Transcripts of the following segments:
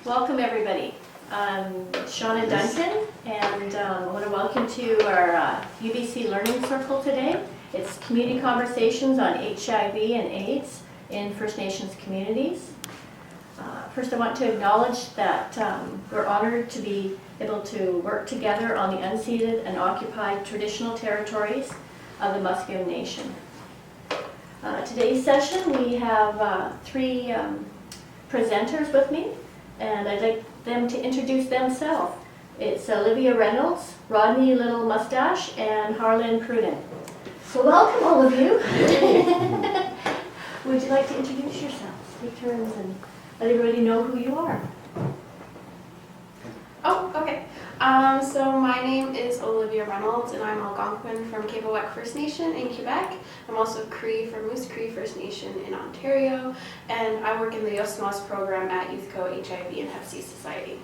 Welcome everybody. I'm Shauna Duncan, and I want to welcome to our UBC Learning Circle today. It's community conversations on HIV and AIDS in First Nations communities. First I want to acknowledge that we're honored to be able to work together on the unceded and occupied traditional territories of the Musqueam Nation. Today's session we have three presenters with me, and I'd like them to introduce themselves. It's Olivia Reynolds, Rodney Little Mustache, and Harlan Pruden. So welcome all of you. Would you like to introduce yourselves? Take turns and let everybody know who you are. Oh, okay. So my name is Olivia Reynolds, and I'm Algonquin from Quebec First Nation in Quebec. I'm also Cree from Moose Cree First Nation in Ontario, and I work in the Yosmos program at YouthCo HIV and Hep C Society.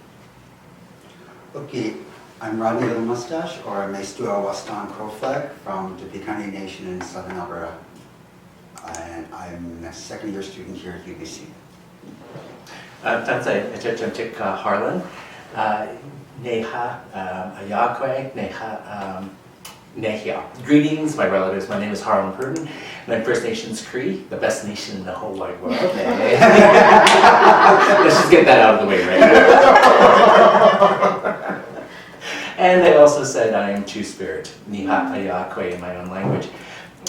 Okay, I'm Rodney Little Mustache, or Maestua Wastan Crowflag from the Piikani Nation in Southern Alberta. And I'm a second year student here at UBC. Harlan. Neha, Ayakwe, Neha, Nehia. Greetings, my relatives. My name is Harlan Pruden, and I'm First Nations Cree, the best nation in the whole wide world. Let's just get that out of the way right now. And they also said I am Two-Spirit, Neha, Ayakwe in my own language.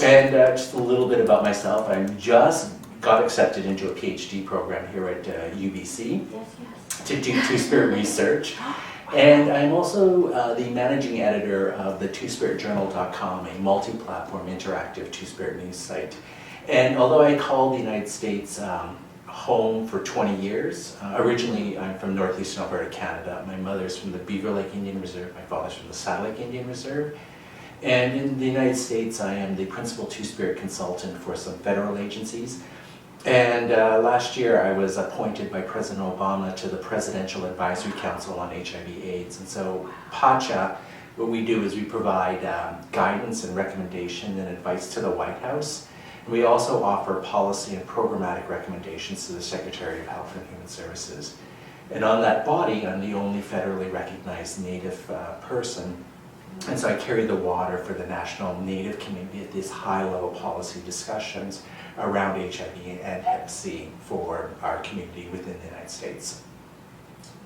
And just a little bit about myself. I just got accepted into a PhD program here at UBC to do Two-Spirit research. And I'm also the managing editor of the twospiritjournal.com, a multi-platform interactive Two-Spirit news site. And although I called the United States home for 20 years, originally I'm from northeastern Alberta, Canada. My mother's from the Beaver Lake Indian Reserve, my father's from the Saddle Lake Indian Reserve. And in the United States, I am the principal Two-Spirit consultant for some federal agencies. And last year I was appointed by President Obama to the Presidential Advisory Council on HIV/AIDS. And so PACHA, what we do is we provide guidance and recommendation and advice to the White House. And we also offer policy and programmatic recommendations to the Secretary of Health and Human Services. And on that body, I'm the only federally recognized Native person. And so I carry the water for the national Native community at these high-level policy discussions around HIV and Hep C for our community within the United States.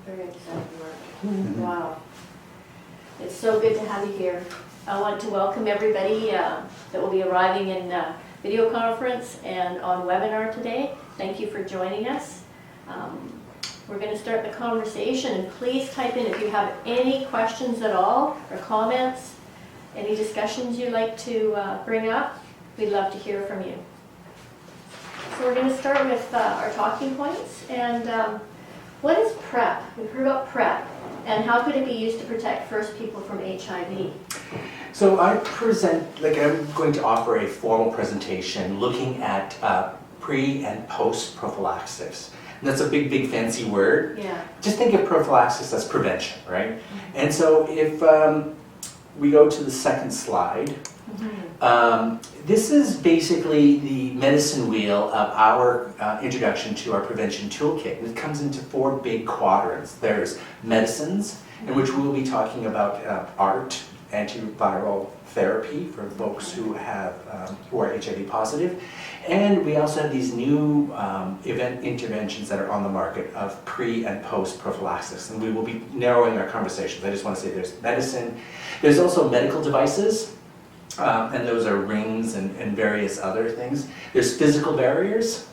Very exciting work. Wow. It's so good to have you here. I want to welcome everybody that will be arriving in video conference and on webinar today. Thank you for joining us. We're going to start the conversation, and please type in if you have any questions at all or comments, any discussions you'd like to bring up. We'd love to hear from you. So we're going to start with our talking points. And what is PrEP? We've heard about PrEP, and how could it be used to protect first people from HIV? So I'm going to offer a formal presentation looking at pre and post prophylaxis. And that's a big, big fancy word. Yeah. Just think of prophylaxis as prevention, right? And so if we go to the second slide, this is basically the medicine wheel of our introduction to our prevention toolkit. And it comes into four big quadrants. There's medicines, in which we'll be talking about ART, antiviral therapy for folks who have who are HIV positive. And we also have these new interventions that are on the market of pre and post prophylaxis. And we will be narrowing our conversations. I just want to say there's medicine. There's also medical devices. And those are rings and various other things. There's physical barriers.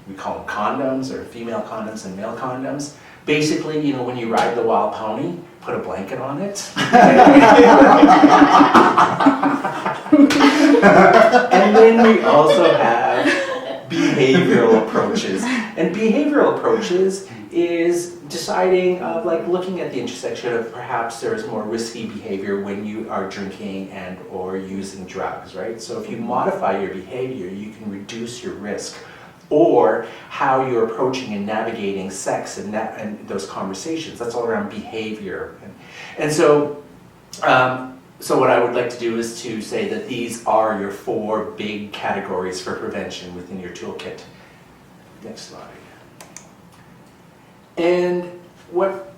We call them condoms, or female condoms and male condoms. Basically, you know, when you ride the wild pony, put a blanket on it. And then we also have behavioral approaches. And behavioral approaches is deciding of looking at the intersection of perhaps there is more risky behavior when you are drinking and or using drugs, right? So if you modify your behavior, you can reduce your risk, or how you're approaching and navigating sex and those conversations. That's all around behavior. And so so what I would like to do is to say that these are your four big categories for prevention within your toolkit. Next slide. And what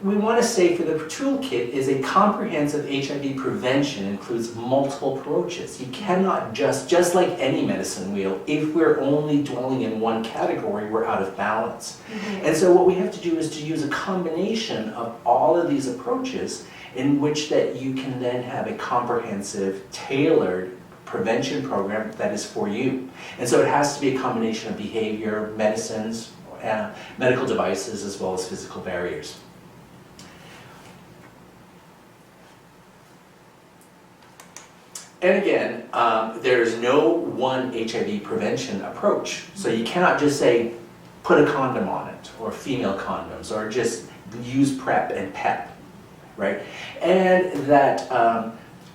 we want to say for the toolkit is a comprehensive HIV prevention includes multiple approaches. You cannot just like any medicine wheel, if we're only dwelling in one category, we're out of balance. And so what we have to do is to use a combination of all of these approaches in which that you can then have a comprehensive, tailored prevention program that is for you. And so it has to be a combination of behavior, medicines, medical devices, as well as physical barriers. And again, there's no one HIV prevention approach. So you cannot just say, put a condom on it, or female condoms, or just use PrEP and PEP, right? And that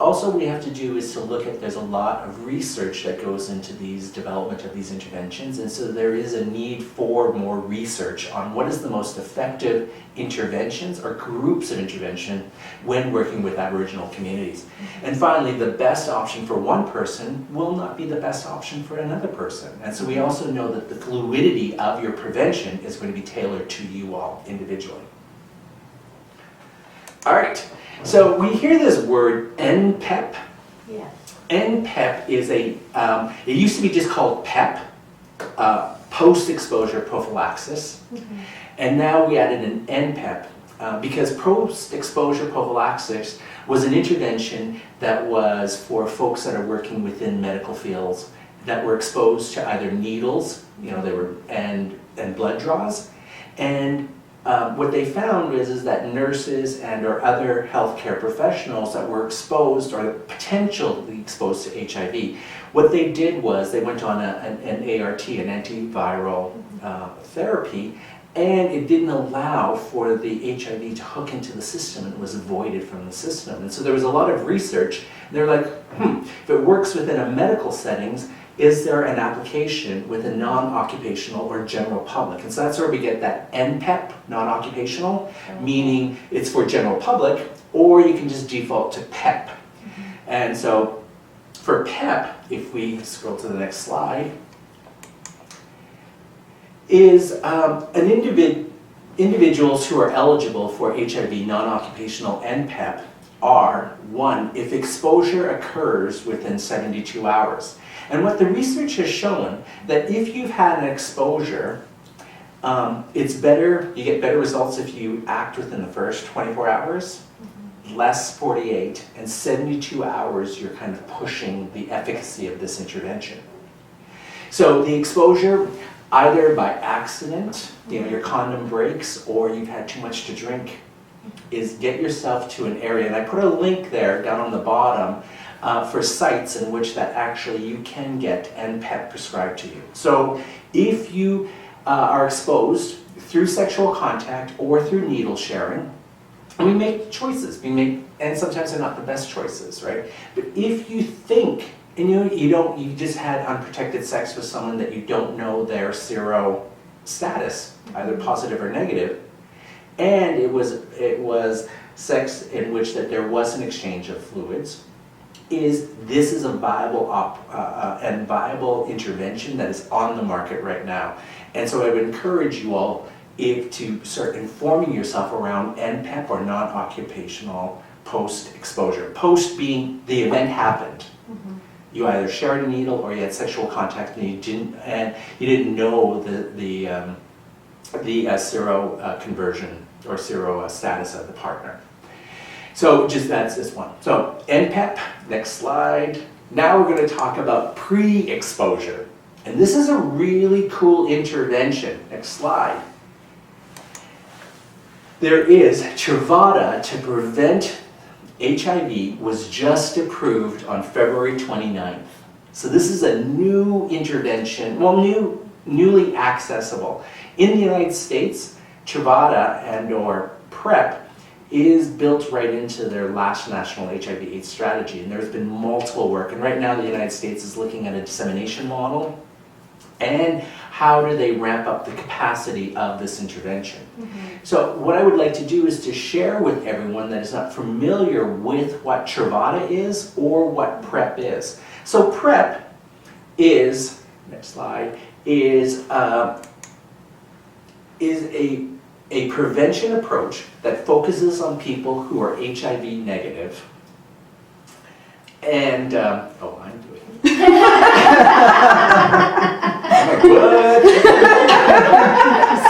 also we have to do is to look at, there's a lot of research that goes into these development of these interventions, and so there is a need for more research on what is the most effective interventions or groups of intervention when working with Aboriginal communities. And finally, the best option for one person will not be the best option for another person. And so we also know that the fluidity of your prevention is going to be tailored to you all individually. All right. So we hear this word NPEP. Yes. NPEP is it used to be just called PEP, post-exposure prophylaxis, and now we added an NPEP because post-exposure prophylaxis was an intervention that was for folks that are working within medical fields that were exposed to either needles, and blood draws, and what they found is that nurses and or other healthcare professionals that were exposed or potentially exposed to HIV, what they did was they went on an ART, an antiviral therapy, and it didn't allow for the HIV to hook into the system, and it was avoided from the system. And so there was a lot of research, and they're like, if it works within a medical settings, is there an application with a non-occupational or general public? And so that's where we get that NPEP, non-occupational, meaning it's for general public, or you can just default to PEP. And so for PEP, if we scroll to the next slide, is individuals who are eligible for HIV non-occupational NPEP are, one, if exposure occurs within 72 hours. And what the research has shown, that if you've had an exposure, it's better, you get better results if you act within the first 24 hours, less 48, and 72 hours you're kind of pushing the efficacy of this intervention. So the exposure, either by accident, your condom breaks, or you've had too much to drink, is get yourself to an area, and I put a link there down on the bottom for sites in which that actually you can get NPEP prescribed to you. So if you are exposed through sexual contact or through needle sharing, and we make choices, and sometimes they're not the best choices, right? But if you think, and you just had unprotected sex with someone that you don't know their sero status, either positive or negative, and it was sex in which that there was an exchange of fluids, this is a viable intervention that is on the market right now. And so I would encourage you all to start informing yourself around NPEP or non-occupational post-exposure. Post being the event happened. You either shared a needle or you had sexual contact and you didn't know the sero conversion or sero status of the partner. So that's this one. So NPEP, next slide. Now we're going to talk about pre-exposure. And this is a really cool intervention. Next slide. There is Truvada to prevent HIV was just approved on February 29th. So this is a new intervention, newly accessible. In the United States, Truvada and or PrEP is built right into their last national HIV/AIDS strategy, and there's been multiple work, and right now the United States is looking at a dissemination model and how do they ramp up the capacity of this intervention. So what I would like to do is to share with everyone that is not familiar with what Truvada is or what PrEP is. So PrEP is, next slide, is a a prevention approach that focuses on people who are HIV negative. And, oh, I'm doing it. What?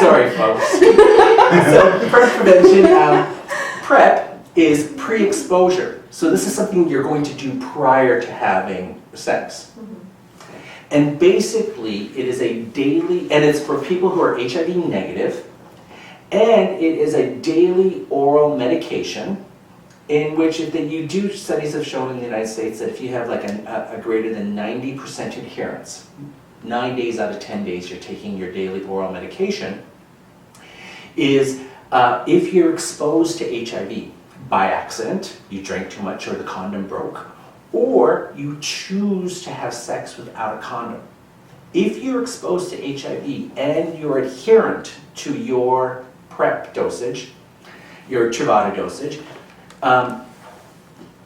Sorry, folks. So, PrEP prevention, PrEP is pre-exposure. So this is something you're going to do prior to having sex. And basically, it is a daily, and it's for people who are HIV negative, and it is a daily oral medication in which you do, studies have shown in the United States that if you have like a greater than 90% adherence, 9 days out of 10 days you're taking your daily oral medication, is if you're exposed to HIV by accident, you drank too much or the condom broke, or you choose to have sex without a condom. If you're exposed to HIV and you're adherent to your PrEP dosage, your Truvada dosage,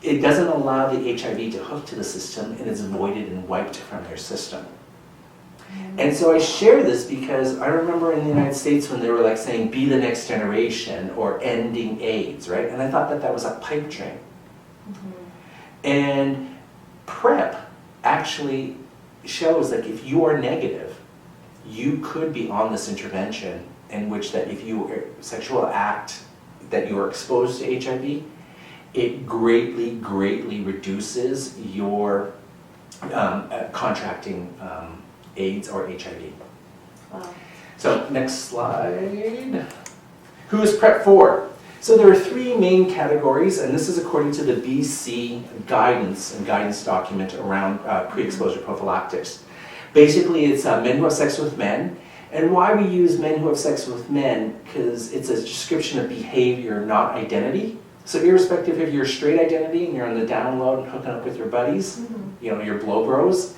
it doesn't allow the HIV to hook to the system and is voided and wiped from your system. And so I share this because I remember in the United States when they were like saying, be the next generation or ending AIDS, right? And I thought that was a pipe dream. And PrEP actually shows that if you are negative, you could be on this intervention in which that if you sexual act that you are exposed to HIV, it greatly, greatly reduces your contracting AIDS or HIV. Wow. So next slide. Who is PrEP for? So there are three main categories, and this is according to the BC guidance and guidance document around pre-exposure prophylactics. Basically, it's men who have sex with men. And why we use men who have sex with men, because it's a description of behavior, not identity. So irrespective of your straight identity and you're on the down low and hooking up with your buddies, you know, your blow bros,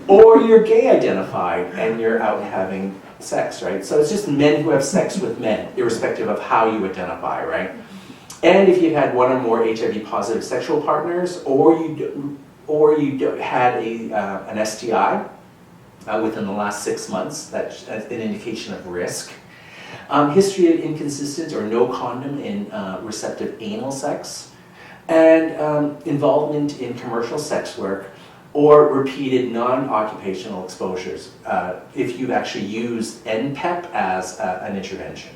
or you're gay identified and you're out having sex, right? So it's just men who have sex with men, irrespective of how you identify, right? And if you've had one or more HIV positive sexual partners, or you had an STI within the last 6 months, that's an indication of risk. History of inconsistent or no condom in receptive anal sex, and involvement in commercial sex work, or repeated non-occupational exposures, if you've actually used NPEP as an intervention.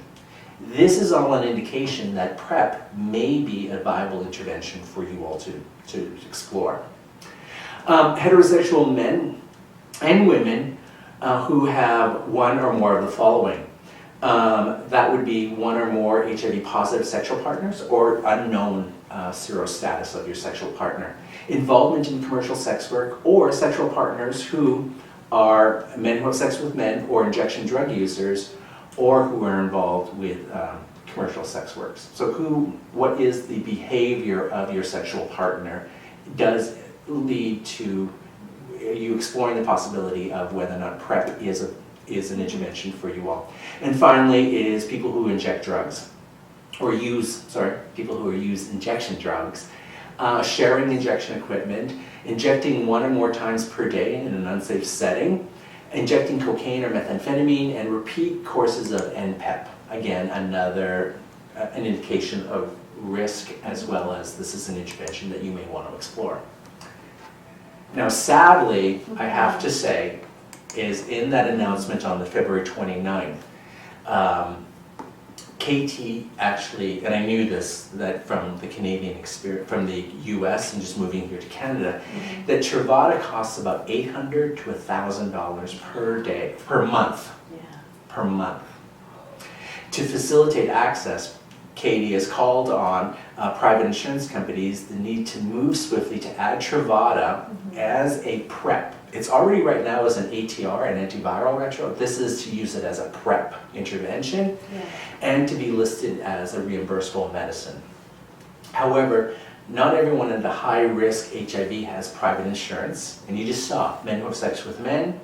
This is all an indication that PrEP may be a viable intervention for you all to explore. Heterosexual men and women who have one or more of the following. That would be one or more HIV positive sexual partners or unknown serostatus of your sexual partner. Involvement in commercial sex work or sexual partners who are men who have sex with men or injection drug users or who are involved with commercial sex works. So what is the behavior of your sexual partner does lead to you exploring the possibility of whether or not PrEP is an intervention for you all. And finally, it is people who inject drugs, or people who use injection drugs, sharing injection equipment, injecting one or more times per day in an unsafe setting, injecting cocaine or methamphetamine, and repeat courses of NPEP. Again, another an indication of risk, as well as this is an intervention that you may want to explore. Now, sadly, I have to say, is in that announcement on the February 29th, KT actually, and I knew this, that from the Canadian experience, from the US and just moving here to Canada, that Truvada costs about $800 to $1,000 per month. Per month. To facilitate access, Katie has called on private insurance companies the need to move swiftly to add Truvada as a PrEP. It's already right now as an ATR, an antiviral retro. This is to use it as a PrEP intervention and to be listed as a reimbursable medicine. However, not everyone in the high-risk HIV has private insurance, and you just saw men who have sex with men,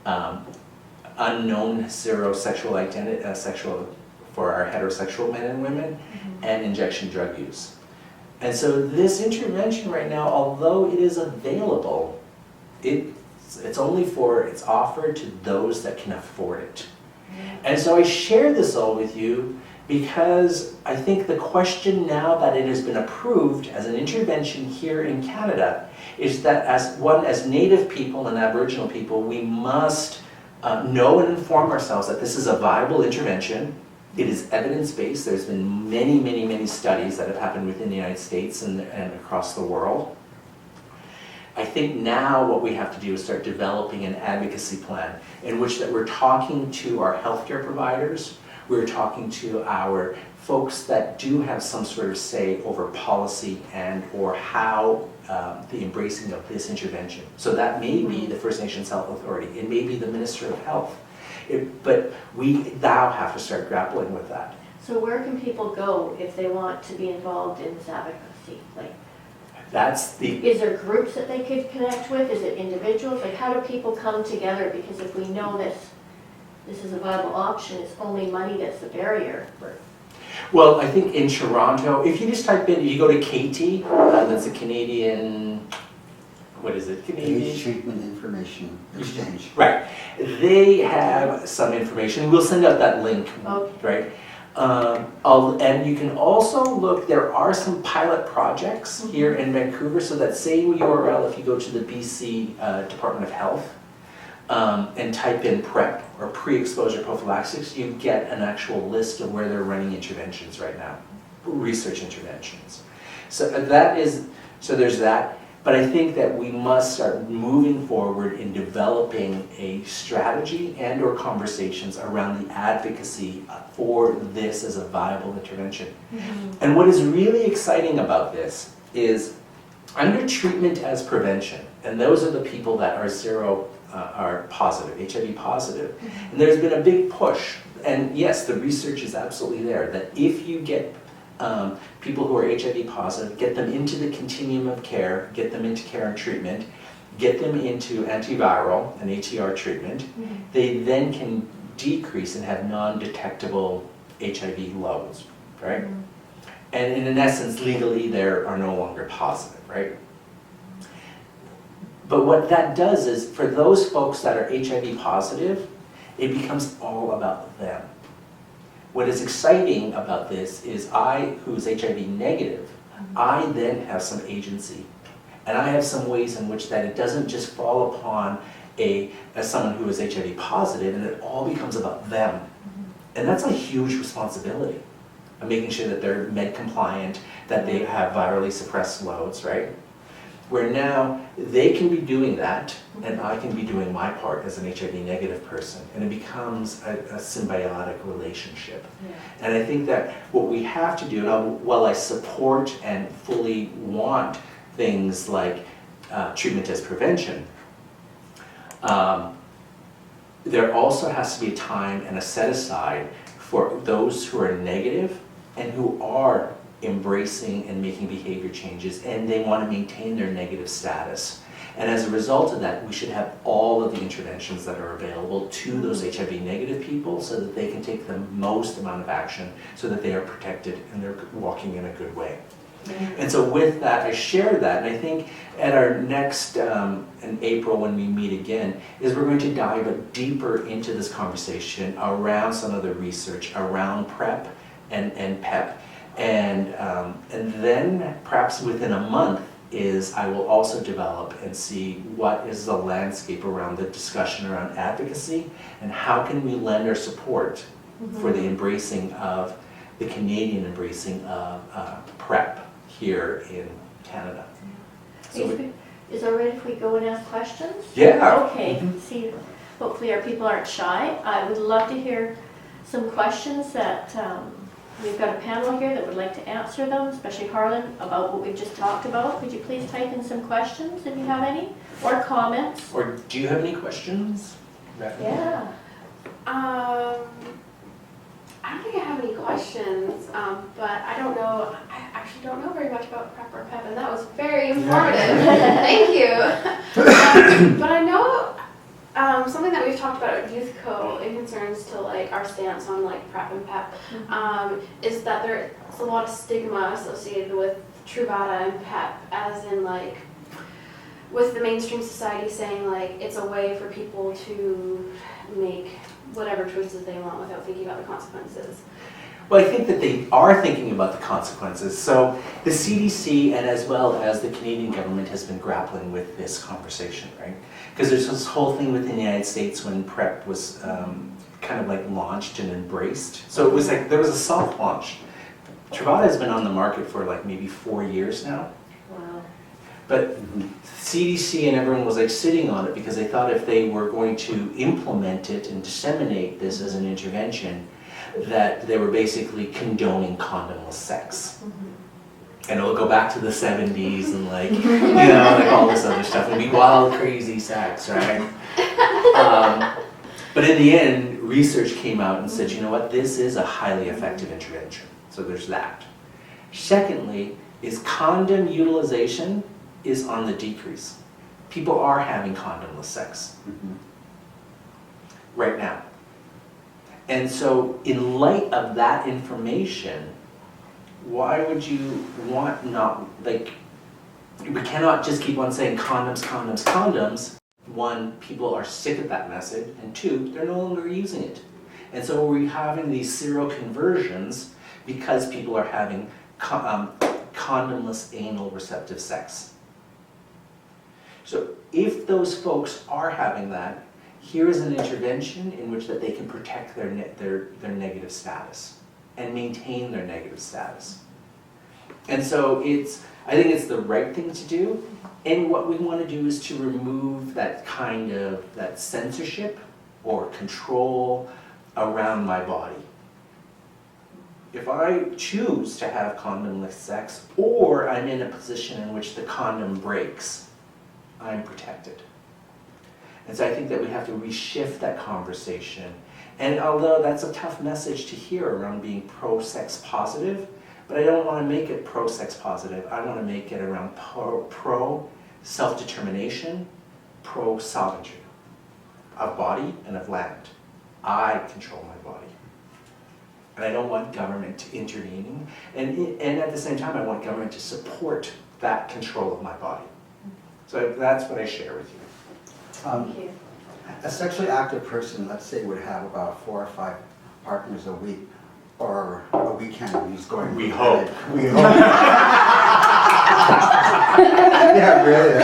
unknown serosexual identity, sexual for our heterosexual men and women, and injection drug use. And so this intervention right now, although it is available, it's It's offered to those that can afford it. And so I share this all with you because I think the question now that it has been approved as an intervention here in Canada is that as Native people and Aboriginal people, we must know and inform ourselves that this is a viable intervention. It is evidence-based. There's been many, many, many studies that have happened within the United States and across the world. I think now what we have to do is start developing an advocacy plan in which that we're talking to our healthcare providers, we're talking to our folks that do have some sort of say over policy and or how the embracing of this intervention. So that may be the First Nations Health Authority, it may be the Minister of Health, but we now have to start grappling with that. So where can people go if they want to be involved in this advocacy? Like, is there groups that they could connect with? Is it individuals? Like, how do people come together? Because if we know this is a viable option, it's only money that's the barrier. Right. Well, I think in Toronto, if you just type in, you go to KT, that's a Canadian, what is it? AIDS Treatment Information Exchange. Right. They have some information. We'll send out that link, Okay. right? And you can also look, there are some pilot projects here in Vancouver, so that same URL, if you go to the BC Department of Health and type in PrEP or pre-exposure prophylaxis, you get an actual list of where they're running interventions right now, research interventions. So there's that. But I think that we must start moving forward in developing a strategy and or conversations around the advocacy for this as a viable intervention. And what is really exciting about this is under treatment as prevention, and those are the people that are positive, HIV positive, and there's been a big push, and yes, the research is absolutely there, that if you get people who are HIV positive, get them into the continuum of care, get them into care and treatment, get them into antiviral and ATR treatment, they then can decrease and have non-detectable HIV levels, right? And in essence, legally, they are no longer positive, right? But what that does is, for those folks that are HIV positive, it becomes all about them. What is exciting about this is I, who's HIV negative, I then have some agency. And I have some ways in which that it doesn't just fall upon as someone who is HIV positive, and it all becomes about them. And that's a huge responsibility of making sure that they're med compliant, that they have virally suppressed loads, right? Where now they can be doing that, and I can be doing my part as an HIV negative person, and it becomes a symbiotic relationship. And I think that what we have to do, and while I support and fully want things like treatment as prevention, there also has to be a time and a set aside for those who are negative and who are embracing and making behavior changes, and they want to maintain their negative status. And as a result of that, we should have all of the interventions that are available to those HIV negative people so that they can take the most amount of action so that they are protected and they're walking in a good way. And so with that, I share that, and I think at our next, in April when we meet again, is we're going to dive deeper into this conversation around some of the research around PrEP and PEP. And then perhaps within a month I will also develop and see what is the landscape around the discussion around advocacy and how can we lend our support for the embracing of, the Canadian embracing of PrEP here in Canada. So is it all right if we go and ask questions? Yeah. Okay, see, hopefully our people aren't shy. I would love to hear some questions that we've got a panel here that would like to answer them, especially Harlan, about what we've just talked about. Could you please type in some questions if you have any, or comments? Or do you have any questions? Yeah. I don't think I have any questions, but I actually don't know very much about PrEP or PEP, and that was very informative. Thank you. But I know something that we've talked about at Youth Co in concerns to like our stance on like PrEP and PEP is that there's a lot of stigma associated with Truvada and PEP, as in like with the mainstream society saying like it's a way for people to make whatever choices they want without thinking about the consequences. Well, I think that they are thinking about the consequences. So the CDC and as well as the Canadian government has been grappling with this conversation, right? Because there's this whole thing within the United States when PrEP was kind of like launched and embraced. So it was like, there was a soft launch. Truvada has been on the market for like maybe 4 years now. Wow. But CDC and everyone was like sitting on it because they thought if they were going to implement it and disseminate this as an intervention, that they were basically condoning condomless sex. And it'll go back to the 70s and like, you know, like all this other stuff. It'll be wild, crazy sex, right? But in the end, research came out and said, you know what, this is a highly effective intervention. So there's that. Secondly, is condom utilization is on the decrease. People are having condomless sex right now. And so in light of that information, why would you want not, like, we cannot just keep on saying condoms, condoms, condoms. One, people are sick of that message, and two, they're no longer using it. And so we're having these seroconversions because people are having condomless anal receptive sex. So if those folks are having that, here is an intervention in which that they can protect their negative status and maintain their negative status. And so I think it's the right thing to do. And what we want to do is to remove that kind of, that censorship or control around my body. If I choose to have condomless sex, or I'm in a position in which the condom breaks, I'm protected. And so I think that we have to reshift that conversation. And although that's a tough message to hear around being pro-sex positive, but I don't want to make it pro-sex positive. I want to make it around pro-self-determination, pro-sovereignty of body and of land. I control my body. And I don't want government to intervene. And at the same time, I want government to support that control of my body. So that's what I share with you. Thank you. A sexually active person, let's say, would have about 4 or 5 partners a week, or a weekend who's going. We hope. We hope. Yeah, really.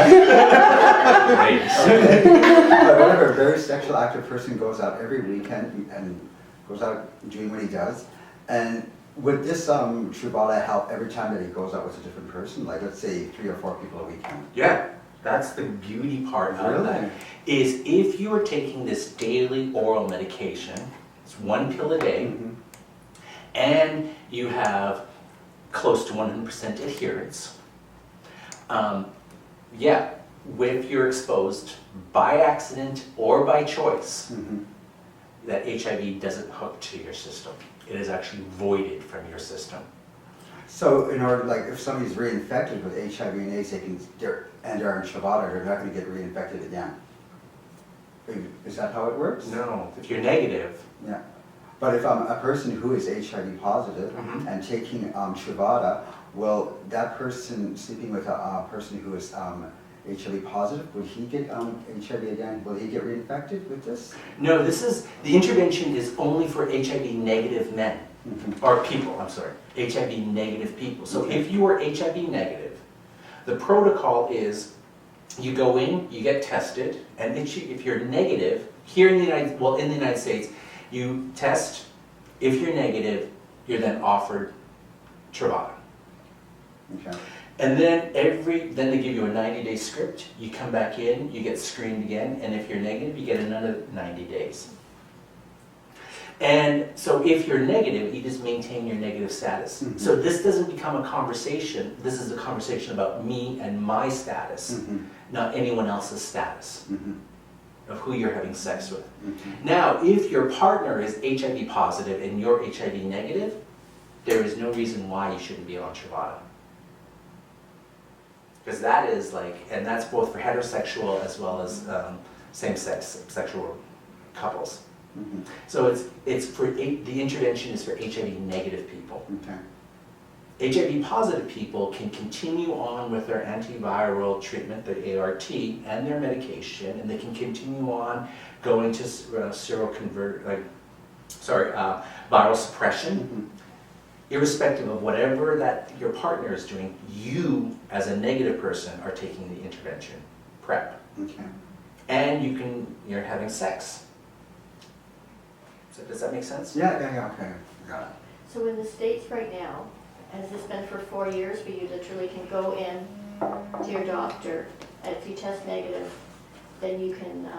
Right. Okay. But whatever, a very sexually active person goes out every weekend and goes out doing what he does. And would this Truvada help every time that he goes out with a different person? Like, let's say 3 or 4 people a weekend. Yeah, that's the beauty part of Really? that. Is if you are taking this daily oral medication, it's 1 pill a day, and you have close to 100% adherence, yeah, if you're exposed by accident or by choice, that HIV doesn't hook to your system. It is actually voided from your system. So in order, like, if somebody's reinfected with HIV and AIDS, and they're on Truvada, they're not going to get reinfected again. Is that how it works? No, if you're negative. Yeah. But if I'm a person who is HIV positive and taking Truvada, will that person sleeping with a person who is HIV positive, will he get HIV again? Will he get reinfected with this? No, the intervention is only for HIV negative men, or people, I'm sorry, HIV negative people. So if you are HIV negative, the protocol is you go in, you get tested, and if you're negative, here in the United States, you test. If you're negative, you're then offered Truvada. Okay. And then then they give you a 90-day script. You come back in, you get screened again, and if you're negative, you get another 90 days. And so if you're negative, you just maintain your negative status. So this doesn't become a conversation. This is a conversation about me and my status, not anyone else's status of who you're having sex with. Now, if your partner is HIV positive and you're HIV negative, there is no reason why you shouldn't be on Truvada. Because that is like, and that's both for heterosexual as well as same-sex sexual couples. So it's for, the intervention is for HIV negative people. Okay. HIV positive people can continue on with their antiviral treatment, the ART, and their medication, and they can continue on going to viral suppression, irrespective of whatever that your partner is doing. You, as a negative person, are taking the intervention, PrEP, Okay. and you're having sex. So does that make sense? Yeah, okay, got it. So in the States right now, has this been for 4 years, where you literally can go in to your doctor, and if you test negative, then you can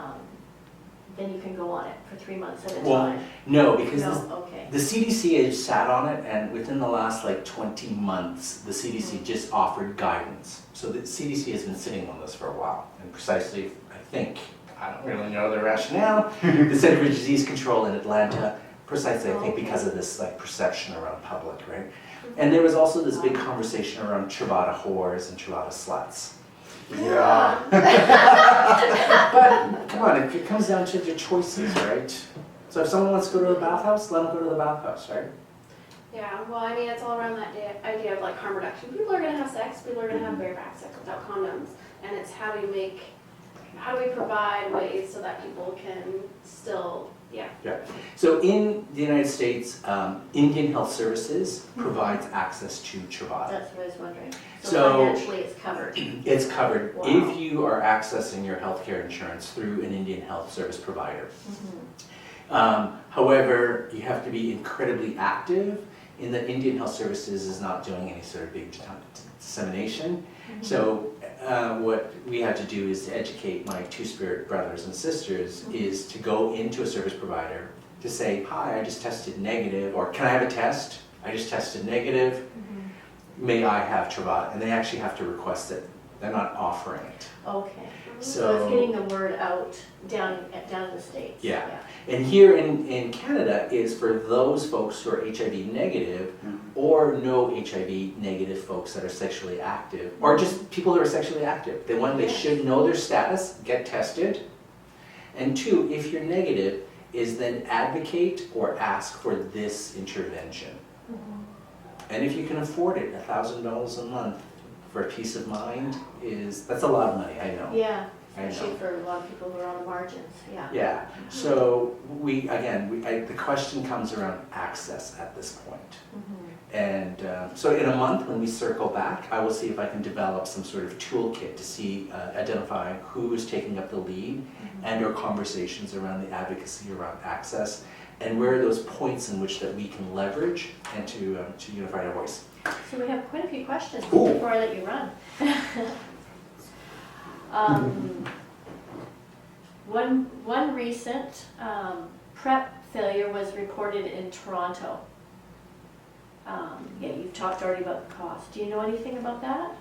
go on it for 3 months at a Well, time? no, because No, okay. the CDC has sat on it, and within the last 20 months, the CDC just offered guidance. So the CDC has been sitting on this for a while, and precisely, I don't really know the rationale, the Center for Disease Control in Atlanta, precisely, I think, because of this perception around public, right? And there was also this big conversation around Truvada whores and Truvada sluts. Yeah. But come on, it comes down to the choices, right? So if someone wants to go to the bathhouse, let them go to the bathhouse, right? Yeah, well, I mean, it's all around that idea of harm reduction. People are going to have sex, people are going to have bareback sex without condoms, and it's how do we provide ways so that people can still, Yeah. So in the United States, Indian Health Services provides access to Truvada. That's what I was wondering. So- So financially, it's covered. It's covered Wow. if you are accessing your healthcare insurance through an Indian Health Service provider. However, you have to be incredibly active. In the Indian Health Services is not doing any sort of big dissemination. So what we had to do is to educate my two-spirit brothers and sisters is to go into a service provider to say, hi, I just tested negative, or can I have a test? I just tested negative. May I have Truvada? And they actually have to request it. They're not offering it. Okay. So So- it's getting the word out down in the States. Yeah. And here in Canada is for those folks who are HIV negative or no HIV negative folks that are sexually active, or just people that are sexually active. They should know their status, get tested. And two, if you're negative, is then advocate or ask for this intervention. And if you can afford it, $1,000 a month for a peace of mind that's a lot of money, I know. Yeah, I know. especially for a lot of people who are on the margins, yeah. Yeah, so the question comes around access at this point. And so in a month, when we circle back, I will see if I can develop some sort of toolkit to identify who is taking up the lead and our conversations around the advocacy around access, and where are those points in which that we can leverage and to unify our voice. So we have quite a few questions Ooh. before I let you run. One recent PrEP failure was reported in Toronto. Yeah, you've talked already about the cost. Do you know anything about that?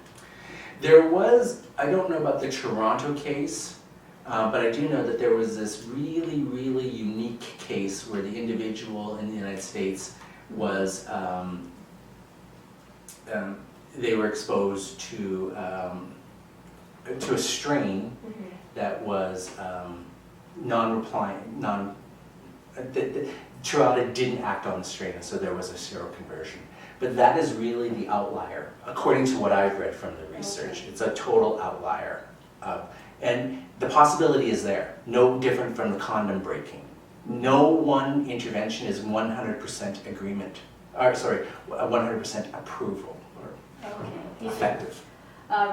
I don't know about the Toronto case, but I do know that there was this really, really unique case where the individual in the United States was, they were exposed to a strain that was non-replying, Truvada didn't act on the strain, and so there was a seroconversion. But that is really the outlier, according to what I've read from the research. It's a total outlier. And the possibility is there, no different from the condom breaking. No one intervention is 100% agreement, 100% approval or effective.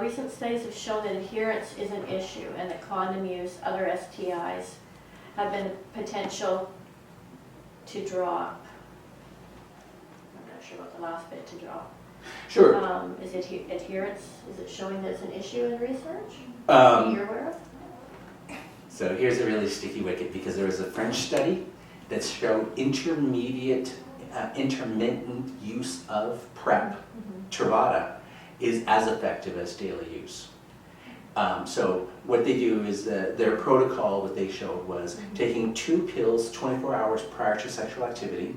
Recent studies have shown that adherence is an issue and that condom use, other STIs, have been potential to drop. I'm not sure about the last bit, to drop. Sure. Is it adherence, is it showing that it's an issue in research that you're aware of? So here's a really sticky wicket, because there was a French study that showed intermittent use of PrEP, Truvada, is as effective as daily use. So what they do is their protocol, what they showed was taking 2 pills 24 hours prior to sexual activity,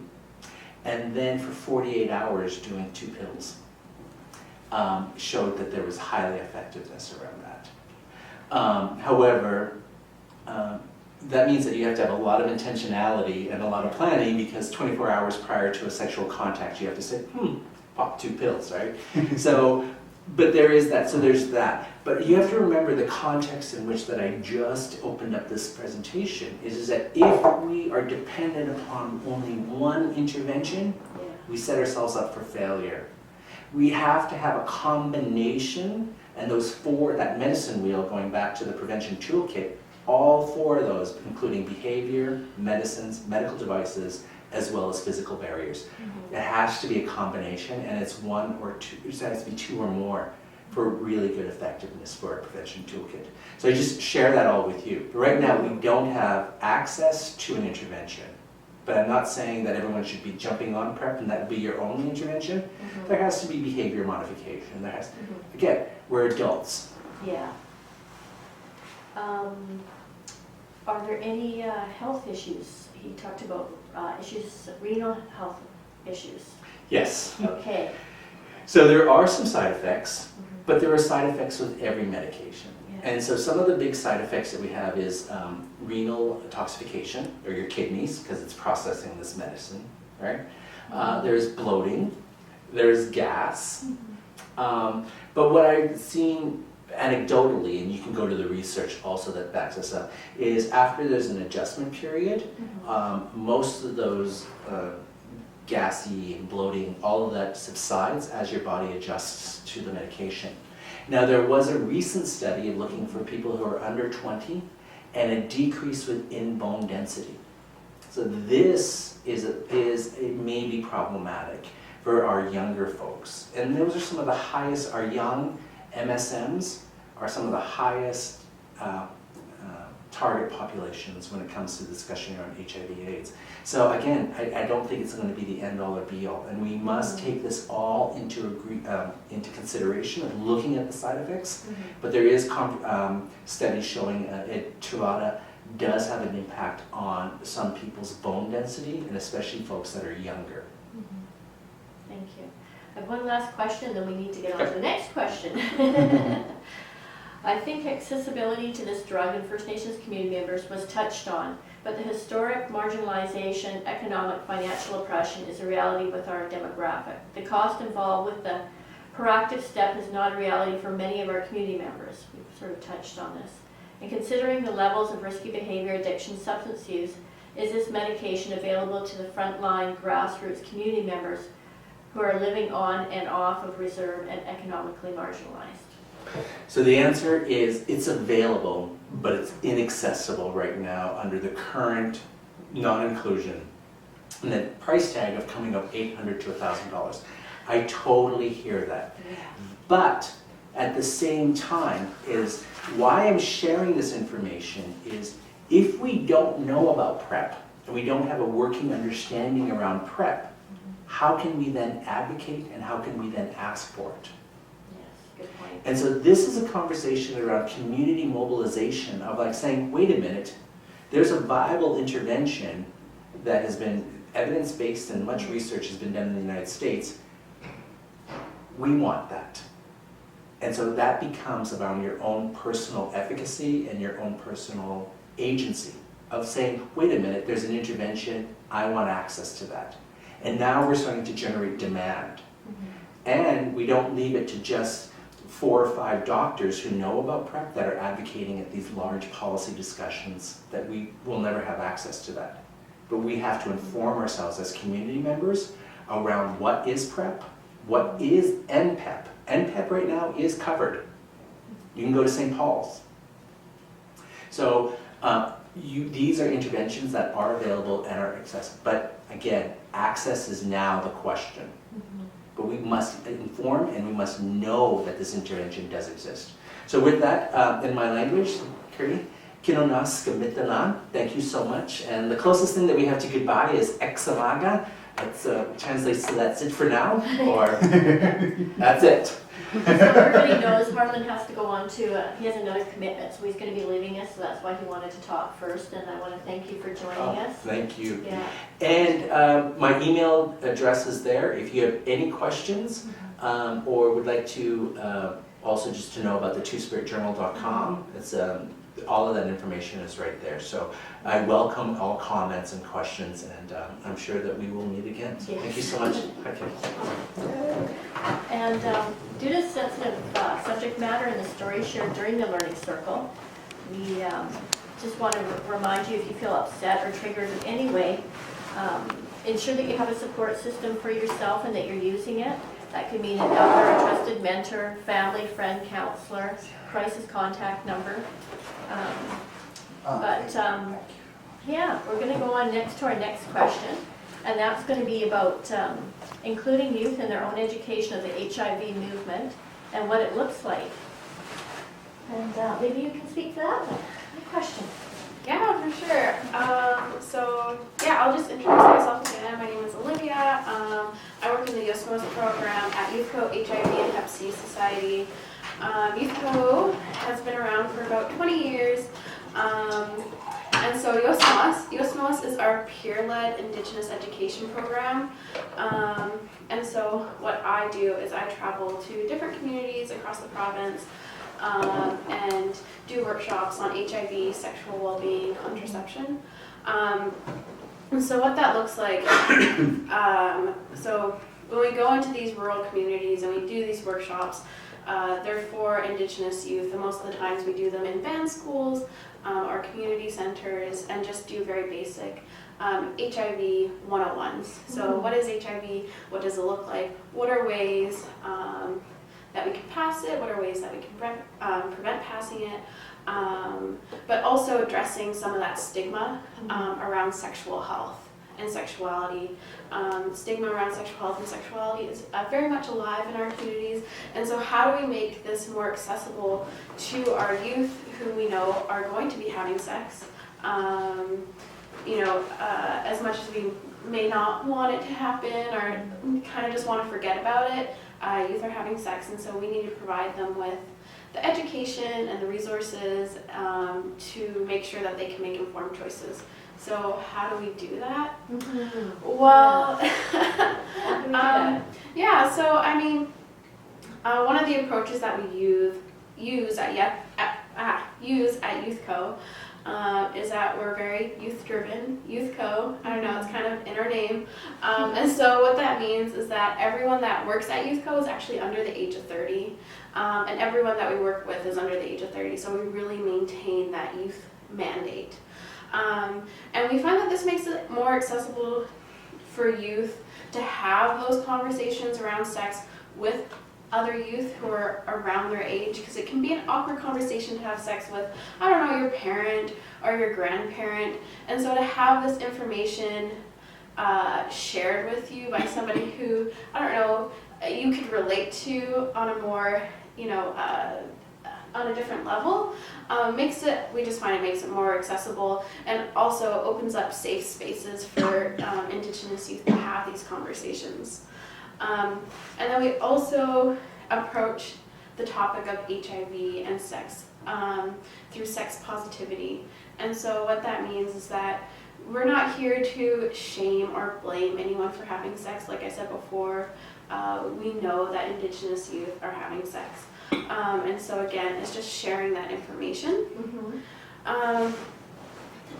and then for 48 hours doing 2 pills. Showed that there was highly effectiveness around that. However, that means that you have to have a lot of intentionality and a lot of planning, because 24 hours prior to a sexual contact, you have to say, pop 2 pills, right? So, but there is that, so there's that. But you have to remember the context in which that I just opened up this presentation is that if we are dependent upon only one intervention, we set ourselves up for failure. We have to have a combination, and those 4, that medicine wheel, going back to the prevention toolkit, all 4 of those, including behavior, medicines, medical devices, as well as physical barriers. It has to be a combination, and it's 1 or 2, it has to be 2 or more for really good effectiveness for a prevention toolkit. So I just share that all with you. But right now, we don't have access to an intervention. But I'm not saying that everyone should be jumping on PrEP and that would be your only intervention. There has to be behavior modification. There has, again, we're adults. Yeah. Are there any health issues? He talked about issues, renal health issues. Yes. Okay. So there are some side effects, but there are side effects with every medication. And so some of the big side effects that we have is renal toxification, or your kidneys, because it's processing this medicine, right? There's bloating, there's gas. But what I've seen anecdotally, and you can go to the research also that backs us up, is after there's an adjustment period, most of those gassy and bloating, all of that subsides as your body adjusts to the medication. Now, there was a recent study looking for people who are under 20 and a decrease within bone density. So this it may be problematic for our younger folks. And those are some of the highest, our young MSMs are some of the highest target populations when it comes to discussion around HIV/AIDS. So again, I don't think it's going to be the end-all or be-all, and we must take this all into consideration of looking at the side effects. But there is studies showing Truvada does have an impact on some people's bone density, and especially folks that are younger. Thank you. I have one last question, then we need to get on to the next question. I think accessibility to this drug in First Nations community members was touched on, but the historic marginalization, economic, financial oppression is a reality with our demographic. The cost involved with the proactive step is not a reality for many of our community members. We've sort of touched on this. And considering the levels of risky behavior, addiction, substance use, is this medication available to the frontline grassroots community members who are living on and off of reserve and economically marginalized? So the answer is it's available, but it's inaccessible right now under the current non-inclusion. And the price tag of coming up $800 to $1,000. I totally hear that. But at the same time is why I'm sharing this information is if we don't know about PrEP and we don't have a working understanding around PrEP, how can we then advocate and how can we then ask for it? Good point. And so this is a conversation around community mobilization of like saying, wait a minute, there's a viable intervention that has been evidence-based and much research has been done in the United States. We want that. And so that becomes about your own personal efficacy and your own personal agency of saying, wait a minute, there's an intervention, I want access to that. And now we're starting to generate demand. And we don't leave it to just 4 or 5 doctors who know about PrEP that are advocating at these large policy discussions that we will never have access to that. But we have to inform ourselves as community members around what is PrEP, what is NPEP. NPEP right now is covered. You can go to St. Paul's. So these are interventions that are available and are accessible. But again, access is now the question. But we must inform and we must know that this intervention does exist. So with that, in my language, Kuri, Kinonas Kamitanan, thank you so much. And the closest thing that we have to goodbye is Examaga. It translates to that's it for now, or that's it. So everybody knows Harlan has to go on to, he has another commitment, so he's going to be leaving us, so that's why he wanted to talk first, and I want to thank you for joining us. Thank you. Yeah. And my email address is there if you have any questions or would like to also just to know about the twospiritjournal.com. It's all of that information is right there. So I welcome all comments and questions, and I'm sure that we will meet again. So thank you so much. Okay. And due to sensitive subject matter and the stories shared during the Learning Circle, we just want to remind you, if you feel upset or triggered in any way, ensure that you have a support system for yourself and that you're using it. That could mean an elder, a trusted mentor, family, friend, counselor, crisis contact number. Yeah, we're going to go on next to our next question, and that's going to be about including youth in their own education of the HIV movement and what it looks like. And maybe you can speak to that one. Good question. Yeah, for sure. I'll just introduce myself again. My name is Olivia. I work in the USMOS program at YouthCo HIV and Hep C Society. YouthCo has been around for about 20 years. And so USMOS is our peer-led Indigenous education program. And so what I do is I travel to different communities across the province and do workshops on HIV, sexual well-being, contraception. And so what that looks like, so when we go into these rural communities and we do these workshops, they're for Indigenous youth, and most of the times we do them in band schools or community centers and just do very basic HIV 101s. So what is HIV? What does it look like? What are ways that we can pass it? What are ways that we can prevent passing it? But also addressing some of that stigma around sexual health and sexuality. Stigma around sexual health and sexuality is very much alive in our communities. And so how do we make this more accessible to our youth who we know are going to be having sex? As much as we may not want it to happen or kind of just want to forget about it, youth are having sex, and so we need to provide them with the education and the resources to make sure that they can make informed choices. So how do we do that? Well, one of the approaches that we use at YouthCo is that we're very youth-driven. YouthCo, I don't know, it's kind of in our name. And so what that means is that everyone that works at YouthCo is actually under the age of 30. And everyone that we work with is under the age of 30. So we really maintain that youth mandate. And we find that this makes it more accessible for youth to have those conversations around sex with other youth who are around their age, because it can be an awkward conversation to have sex with, I don't know, your parent or your grandparent. And so to have this information shared with you by somebody who, I don't know, you could relate to on a more, on a different level, we just find it makes it more accessible, and also opens up safe spaces for Indigenous youth to have these conversations. And then we also approach the topic of HIV and sex through sex positivity. And so what that means is that we're not here to shame or blame anyone for having sex. Like I said before, we know that Indigenous youth are having sex. And so again, it's just sharing that information. And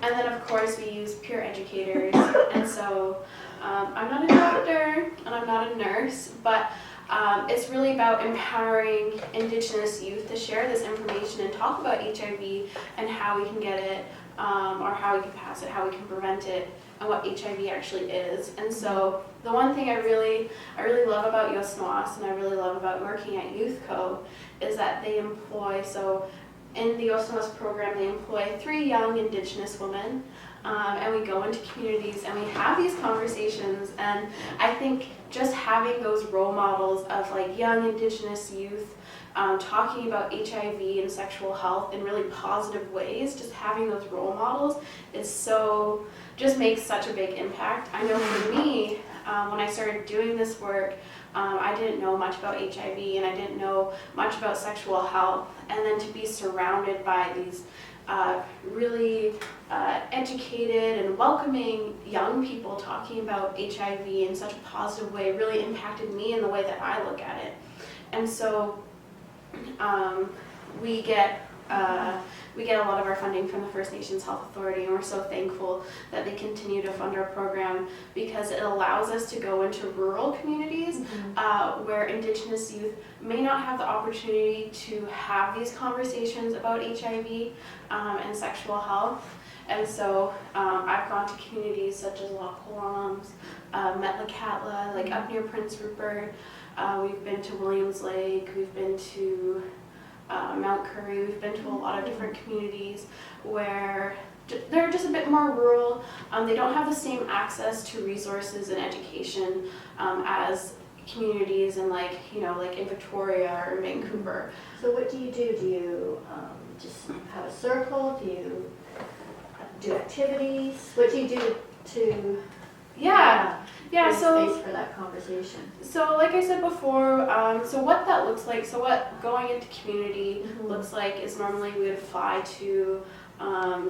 then of course we use peer educators. And so I'm not a doctor and I'm not a nurse, but it's really about empowering Indigenous youth to share this information and talk about HIV and how we can get it, or how we can pass it, how we can prevent it, and what HIV actually is. And so the one thing I really love about USMOS and I really love about working at YouthCo is that they employ, so in the USMOS program, they employ 3 young Indigenous women, and we go into communities and we have these conversations. And I think just having those role models of like young Indigenous youth talking about HIV and sexual health in really positive ways, just having those role models just makes such a big impact. I know for me, when I started doing this work, I didn't know much about HIV and I didn't know much about sexual health, and then to be surrounded by these really educated and welcoming young people talking about HIV in such a positive way really impacted me in the way that I look at it. And so we get We get a lot of our funding from the First Nations Health Authority, and we're so thankful that they continue to fund our program because it allows us to go into rural communities where Indigenous youth may not have the opportunity to have these conversations about HIV and sexual health. And so I've gone to communities such as Loch Lomond, Metlakatla, like up near Prince Rupert. We've been to Williams Lake, we've been to Mount Currie, we've been to a lot of different communities where they're just a bit more rural. They don't have the same access to resources and education as communities in like in Victoria or Vancouver. So what do? Do you just have a circle? Do you do activities? What do you do to create so space for that conversation? So like I said before, so what that looks like, so what going into community looks like is normally we would fly to,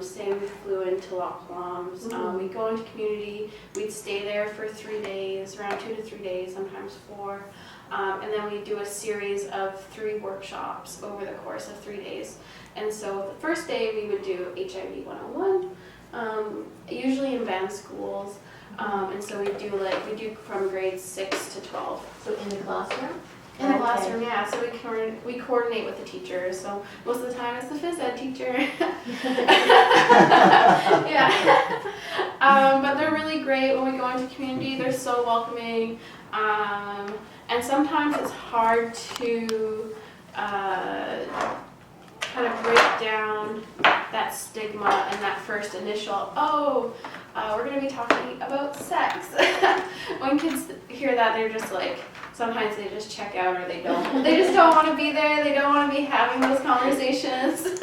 say we flew into Loch Lomond, we'd go into community, we'd stay there for 3 days, around 2 to 3 days, sometimes 4, and then we'd do a series of 3 workshops over the course of 3 days. And so the first day we would do HIV 101, usually in band schools. And so we do from grades 6 to 12. So in the classroom? In the classroom, yeah. So we coordinate with the teachers. So most of the time it's the phys ed teacher. Yeah. But they're really great when we go into community. They're so welcoming. And sometimes it's hard to kind of break down that stigma and that first initial, we're going to be talking about sex. When kids hear that, they're just like, sometimes they just check out or they don't. They just don't want to be there. They don't want to be having those conversations.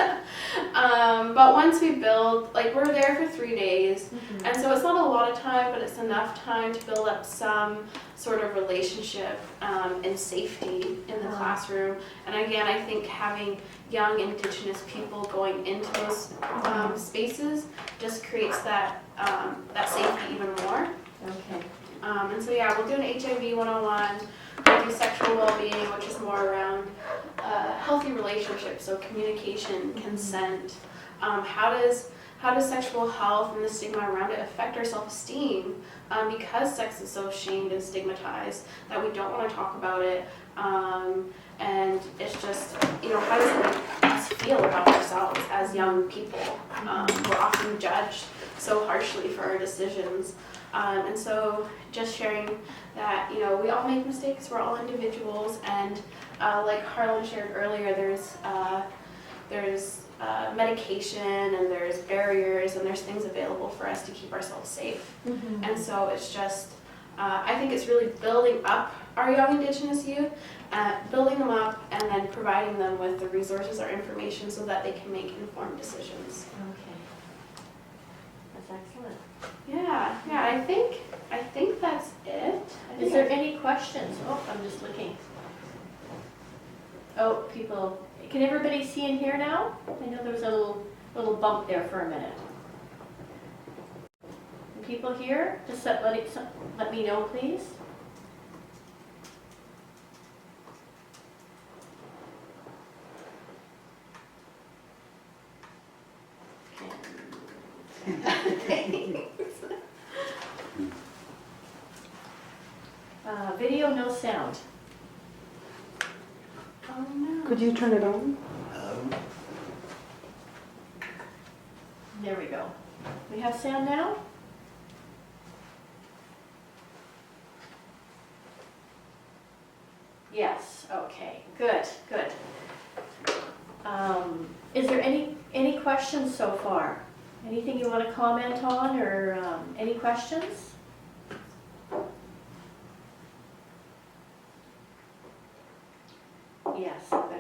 But once we build, like we're there for 3 days. And so it's not a lot of time, but it's enough time to build up some sort of relationship and safety in the classroom. And again, I think having young Indigenous people going into those spaces just creates that safety even more. Okay. And so yeah, we'll do an HIV 101, we'll do sexual well-being, which is more around healthy relationships, so communication, consent. How does sexual health and the stigma around it affect our self-esteem? Because sex is so shamed and stigmatized that we don't want to talk about it. And it's just, how does it make us feel about ourselves as young people? We're often judged so harshly for our decisions. And so just sharing that, we all make mistakes, we're all individuals, and like Harlan shared earlier, there's medication and there's barriers and there's things available for us to keep ourselves safe. And so it's just, I think it's really building up our young Indigenous youth, building them up and then providing them with the resources or information so that they can make informed decisions. Okay. That's excellent. Yeah, I think that's it. Is there any questions? Oh, I'm just looking. Oh, people, can everybody see and hear now? I know there was a little bump there for a minute. Can people hear? Just let me know, please. Video, no sound. Oh no. Could you turn it on? There we go. We have sound now? Yes, okay, good. Is there any questions so far? Anything you want to comment on or any questions?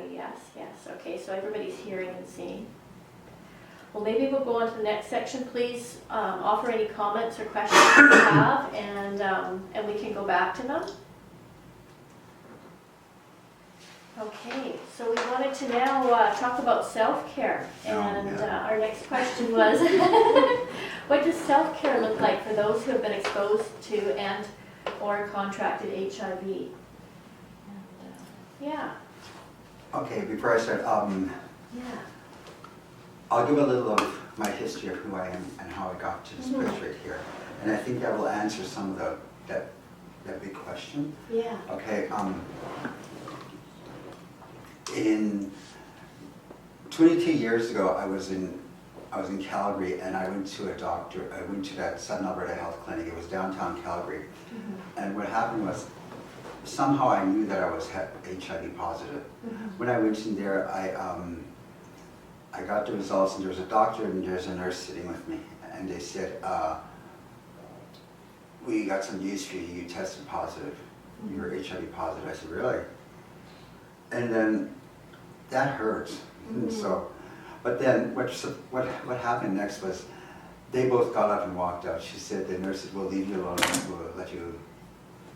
Yes, yes. Okay, so everybody's hearing and seeing. Well, maybe we'll go on to the next section. Please offer any comments or questions you have, and we can go back to them. Okay, so we wanted to now talk about self-care, and our next question was, what does self-care look like for those who have been exposed to and or contracted HIV? And, yeah. Okay, before I start, Yeah. I'll give a little of my history of who I am and how I got to this place right here. And I think that will answer some of that big question. Yeah. Okay, in 22 years ago, I was in Calgary, and I went to a doctor. I went to that Southern Alberta Health Clinic. It was downtown Calgary. And what happened was, somehow I knew that I was HIV positive. When I went in there, I got the results, and there was a doctor and there's a nurse sitting with me, and they said, we got some news for you. You tested positive. You were HIV positive. I said, really? And then that hurts. And so, but then what happened next was, they both got up and walked out. She said, the nurse said, we'll leave you alone. We'll let you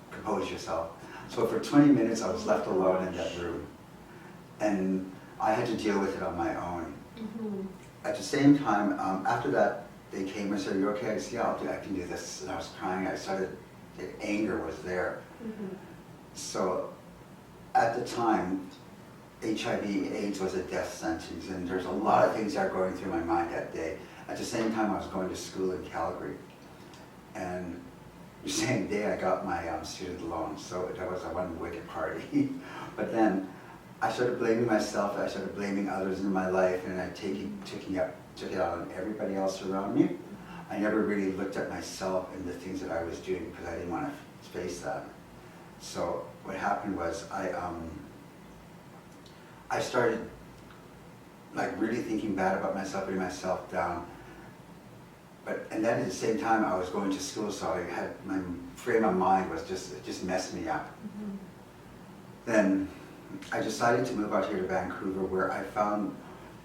compose yourself. So for 20 minutes, I was left alone in that room. And I had to deal with it on my own. At the same time, after that, they came and said, "You okay?" I said, "Yeah, I can do this." And I was crying. The anger was there. So at the time, HIV/AIDS was a death sentence, and there's a lot of things that are going through my mind that day. At the same time, I was going to school in Calgary. And the same day, I got my student loan, so that was a one wicked party. But then, I started blaming myself, I started blaming others in my life, and I took it out on everybody else around me. I never really looked at myself and the things that I was doing because I didn't want to face that. So what happened was I started like really thinking bad about myself, putting myself down. And then at the same time I was going to school, so I had my frame of mind was it just messed me up. Then I decided to move out here to Vancouver, where I found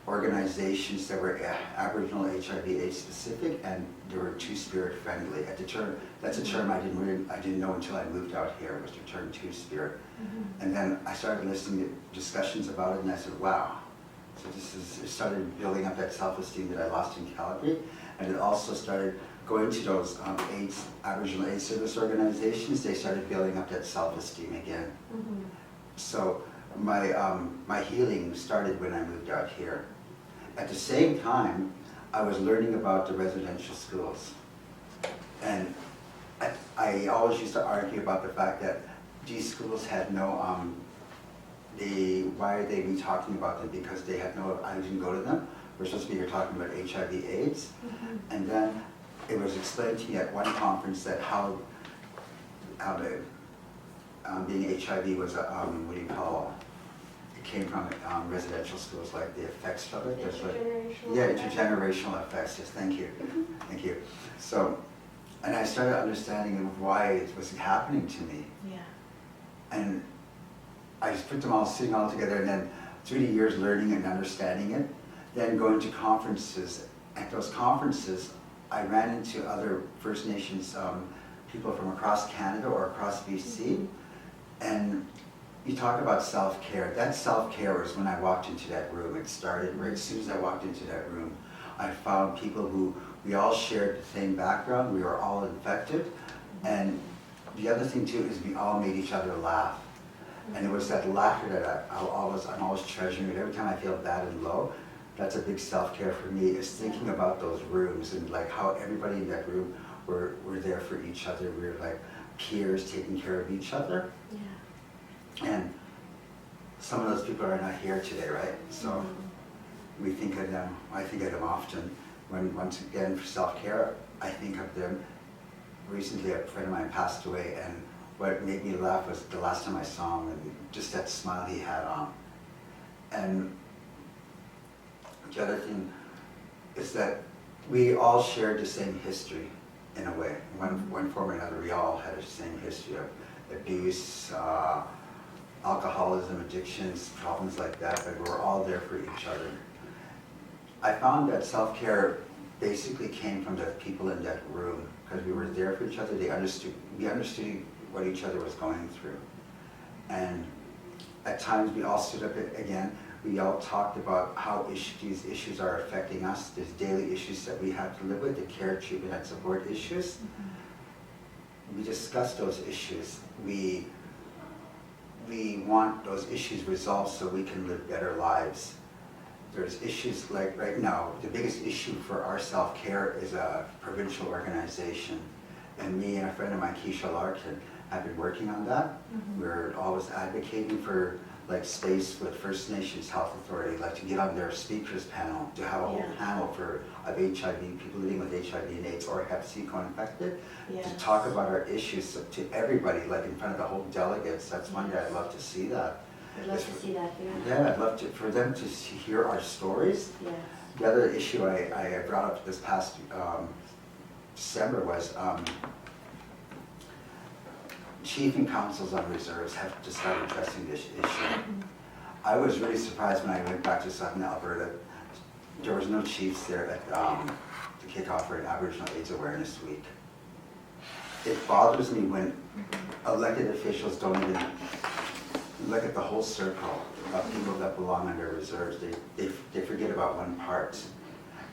organizations that were Aboriginal HIV/AIDS specific, and they were Two-Spirit friendly. That's a term I didn't know until I moved out here, was the term Two-Spirit. And then I started listening to discussions about it, and I said, wow. So it started building up that self-esteem that I lost in Calgary, and it also started going to those Aboriginal AIDS service organizations. They started building up that self-esteem again. So my healing started when I moved out here. At the same time, I was learning about the residential schools. And I always used to argue about the fact that these schools had no, why are they be talking about them? Because they had no, I didn't go to them. We're supposed to be here talking about HIV/AIDS. And then it was explained to me at one conference that how being HIV was what do you call, it came from residential schools, like the effects of it. Intergenerational effects, yes, thank you. Thank you. So, and I started understanding why it was happening to me. And I just put them all, sitting all together, and then through the years learning and understanding it, then going to conferences. At those conferences, I ran into other First Nations people from across Canada or across BC, and you talk about self-care. That self-care was when I walked into that room. It started right as soon as I walked into that room. I found people who, we all shared the same background, we were all infected, and the other thing too is we all made each other laugh. And it was that laughter that I'm always treasuring it. Every time I feel bad and low, that's a big self-care for me, is thinking about those rooms and like how everybody in that room were there for each other. We were like peers taking care of each other. And some of those people are not here today, right? So we think of them, I think of them often. Once again, for self-care, I think of them. Recently, a friend of mine passed away, and what made me laugh was the last time I saw him, and just that smile he had on. And the other thing is that we all shared the same history, in a way. One form or another, we all had the same history of abuse, alcoholism, addictions, problems like that, but we're all there for each other. I found that self-care basically came from the people in that room, because we were there for each other. We understood what each other was going through. And at times we all stood up again, we all talked about how these issues are affecting us. There's daily issues that we have to live with, the care, treatment, and support issues. We discussed those issues. We want those issues resolved so we can live better lives. there's issues like right now, the biggest issue for our self-care is a provincial organization. And me and a friend of mine, Keisha Larkin, have been working on that. We're always advocating for like space with First Nations Health Authority, like to get on their speakers panel, to have a whole panel of HIV, people living with HIV and AIDS or Hep C co-infected, to talk about our issues to everybody, like in front of the whole delegates. That's one day I'd love to see that. I'd love to see that here. Yeah, I'd love for them to hear our stories. Yes. The other issue I brought up this past December was chief and councils on reserves have to start addressing this issue. I was really surprised when I went back to Southern Alberta. There was no chiefs there at the kickoff for an Aboriginal AIDS Awareness Week. It bothers me when elected officials don't even look at the whole circle of people that belong under reserves. They forget about one part.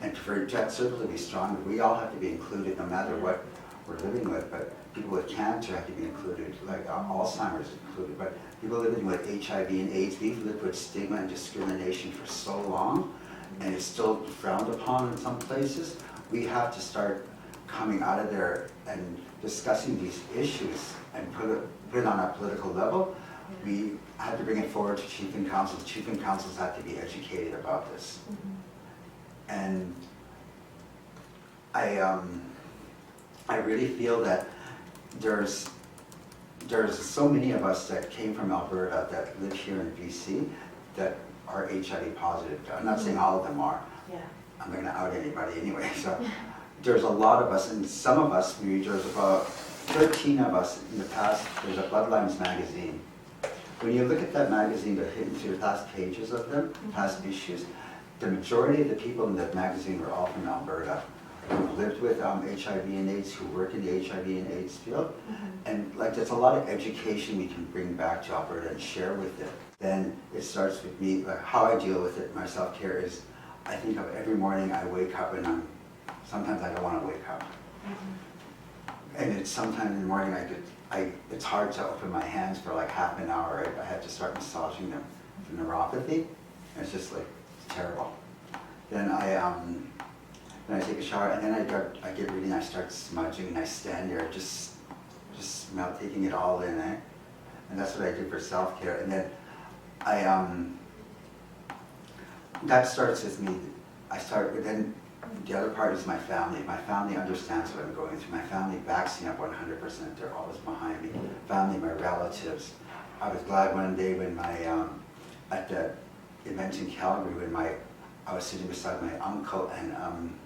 And for that circle to be strong, we all have to be included no matter what we're living with. But people with cancer have to be included, like Alzheimer's included. But people living with HIV and AIDS, we've lived with stigma and discrimination for so long, and it's still frowned upon in some places. We have to start coming out of there and discussing these issues and put it on a political level. We had to bring it forward to chief and councils. Chief and councils have to be educated about this. And I really feel that there's so many of us that came from Alberta that live here in BC that are HIV positive. I'm not saying all of them are. Yeah. I'm not going to out anybody anyway. So there's a lot of us, and some of us, there's about 13 of us in the past. There's a Bloodlines magazine. When you look at that magazine, the hidden through the past pages of them, past issues, the majority of the people in that magazine were all from Alberta, who lived with HIV and AIDS, who work in the HIV and AIDS field. And like there's a lot of education we can bring back to Alberta and share with it. Then it starts with me, like how I deal with it, my self-care is, I think of every morning I wake up and sometimes I don't want to wake up. And it's sometimes in the morning it's hard to open my hands for like half an hour. I have to start massaging them for neuropathy. It's just like, it's terrible. Then I take a shower, and then I get ready and I start smudging, and I stand there just taking it all in, eh? And that's what I do for self-care. And then that starts with me. But then the other part is my family. My family understands what I'm going through. My family backs me up 100%. They're always behind me. Family, my relatives. I was glad one day when at the event in Calgary, when I was sitting beside my uncle, and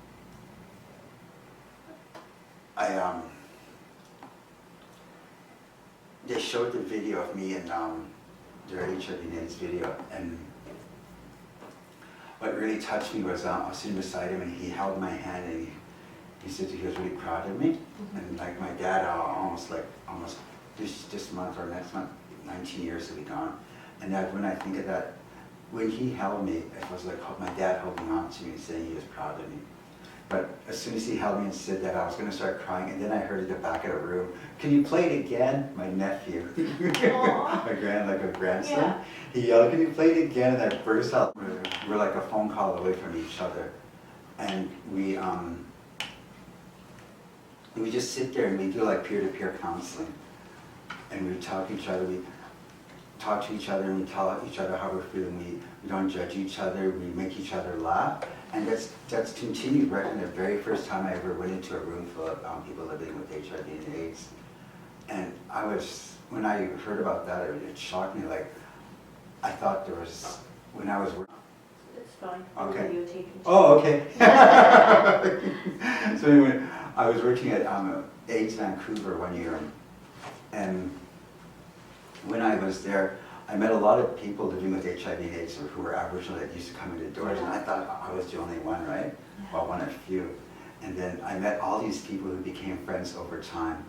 they showed the video of me and their HIV and AIDS video, and what really touched me was I was sitting beside him and he held my hand and he said he was really proud of me. And like my dad, almost this month or next month, 19 years to be gone. And that when I think of that, when he held me, it was like my dad holding on to me and saying he was proud of me. But as soon as he held me and said that, I was going to start crying, and then I heard at the back of the room, "Can you play it again?" My nephew, my grandson, Yeah. he yelled, "Can you play it again?" And I burst out. We're like a phone call away from each other, and we just sit there and we do like peer-to-peer counseling, and we talk to each other. We talk to each other and we tell each other how we're feeling. We don't judge each other. We make each other laugh. And that's continued right from the very first time I ever went into a room full of people living with HIV and AIDS. And when I heard about that, it shocked me. Like, I thought there was, when I was working. It's fine. Okay. Videotaping. Oh, okay. So anyway, I was working at AIDS Vancouver one year, and when I was there, I met a lot of people living with HIV and AIDS who were Aboriginal that used to come into doors, and I thought I was the only one, right? Well, one of few. And then I met all these people who became friends over time.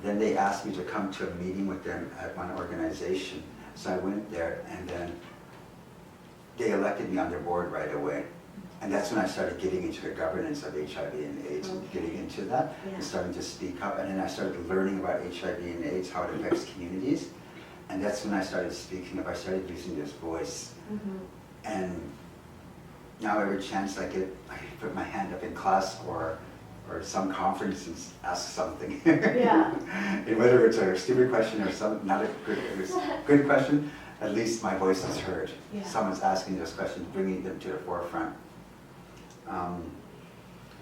Then they asked me to come to a meeting with them at one organization. So I went there, and then they elected me on their board right away. And that's when I started getting into the governance of HIV and AIDS, and getting into that, and starting to speak up. And then I started learning about HIV and AIDS, how it affects communities. And that's when I started speaking up. I started using this voice. And now every chance I get, I put my hand up in class or some conference and ask something. Yeah. And whether it's a stupid question or some not a good question, at least my voice is heard. Yeah. Someone's asking those questions, bringing them to the forefront.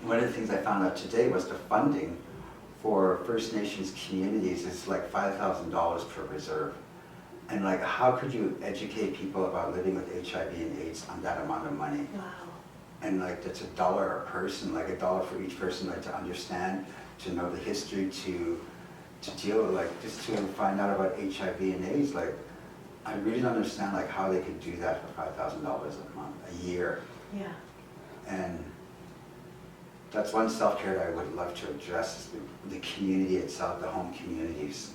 One of the things I found out today was the funding for First Nations communities is like $5,000 per reserve. And like, how could you educate people about living with HIV and AIDS on that amount of money? Wow. And like, that's $1 a person, like $1 for each person, like to understand, to know the history, to deal with, like, just to find out about HIV and AIDS. Like, I really don't understand like how they could do that for $5,000 a month, a year. Yeah. And that's one self-care that I would love to address, is the community itself, the home communities.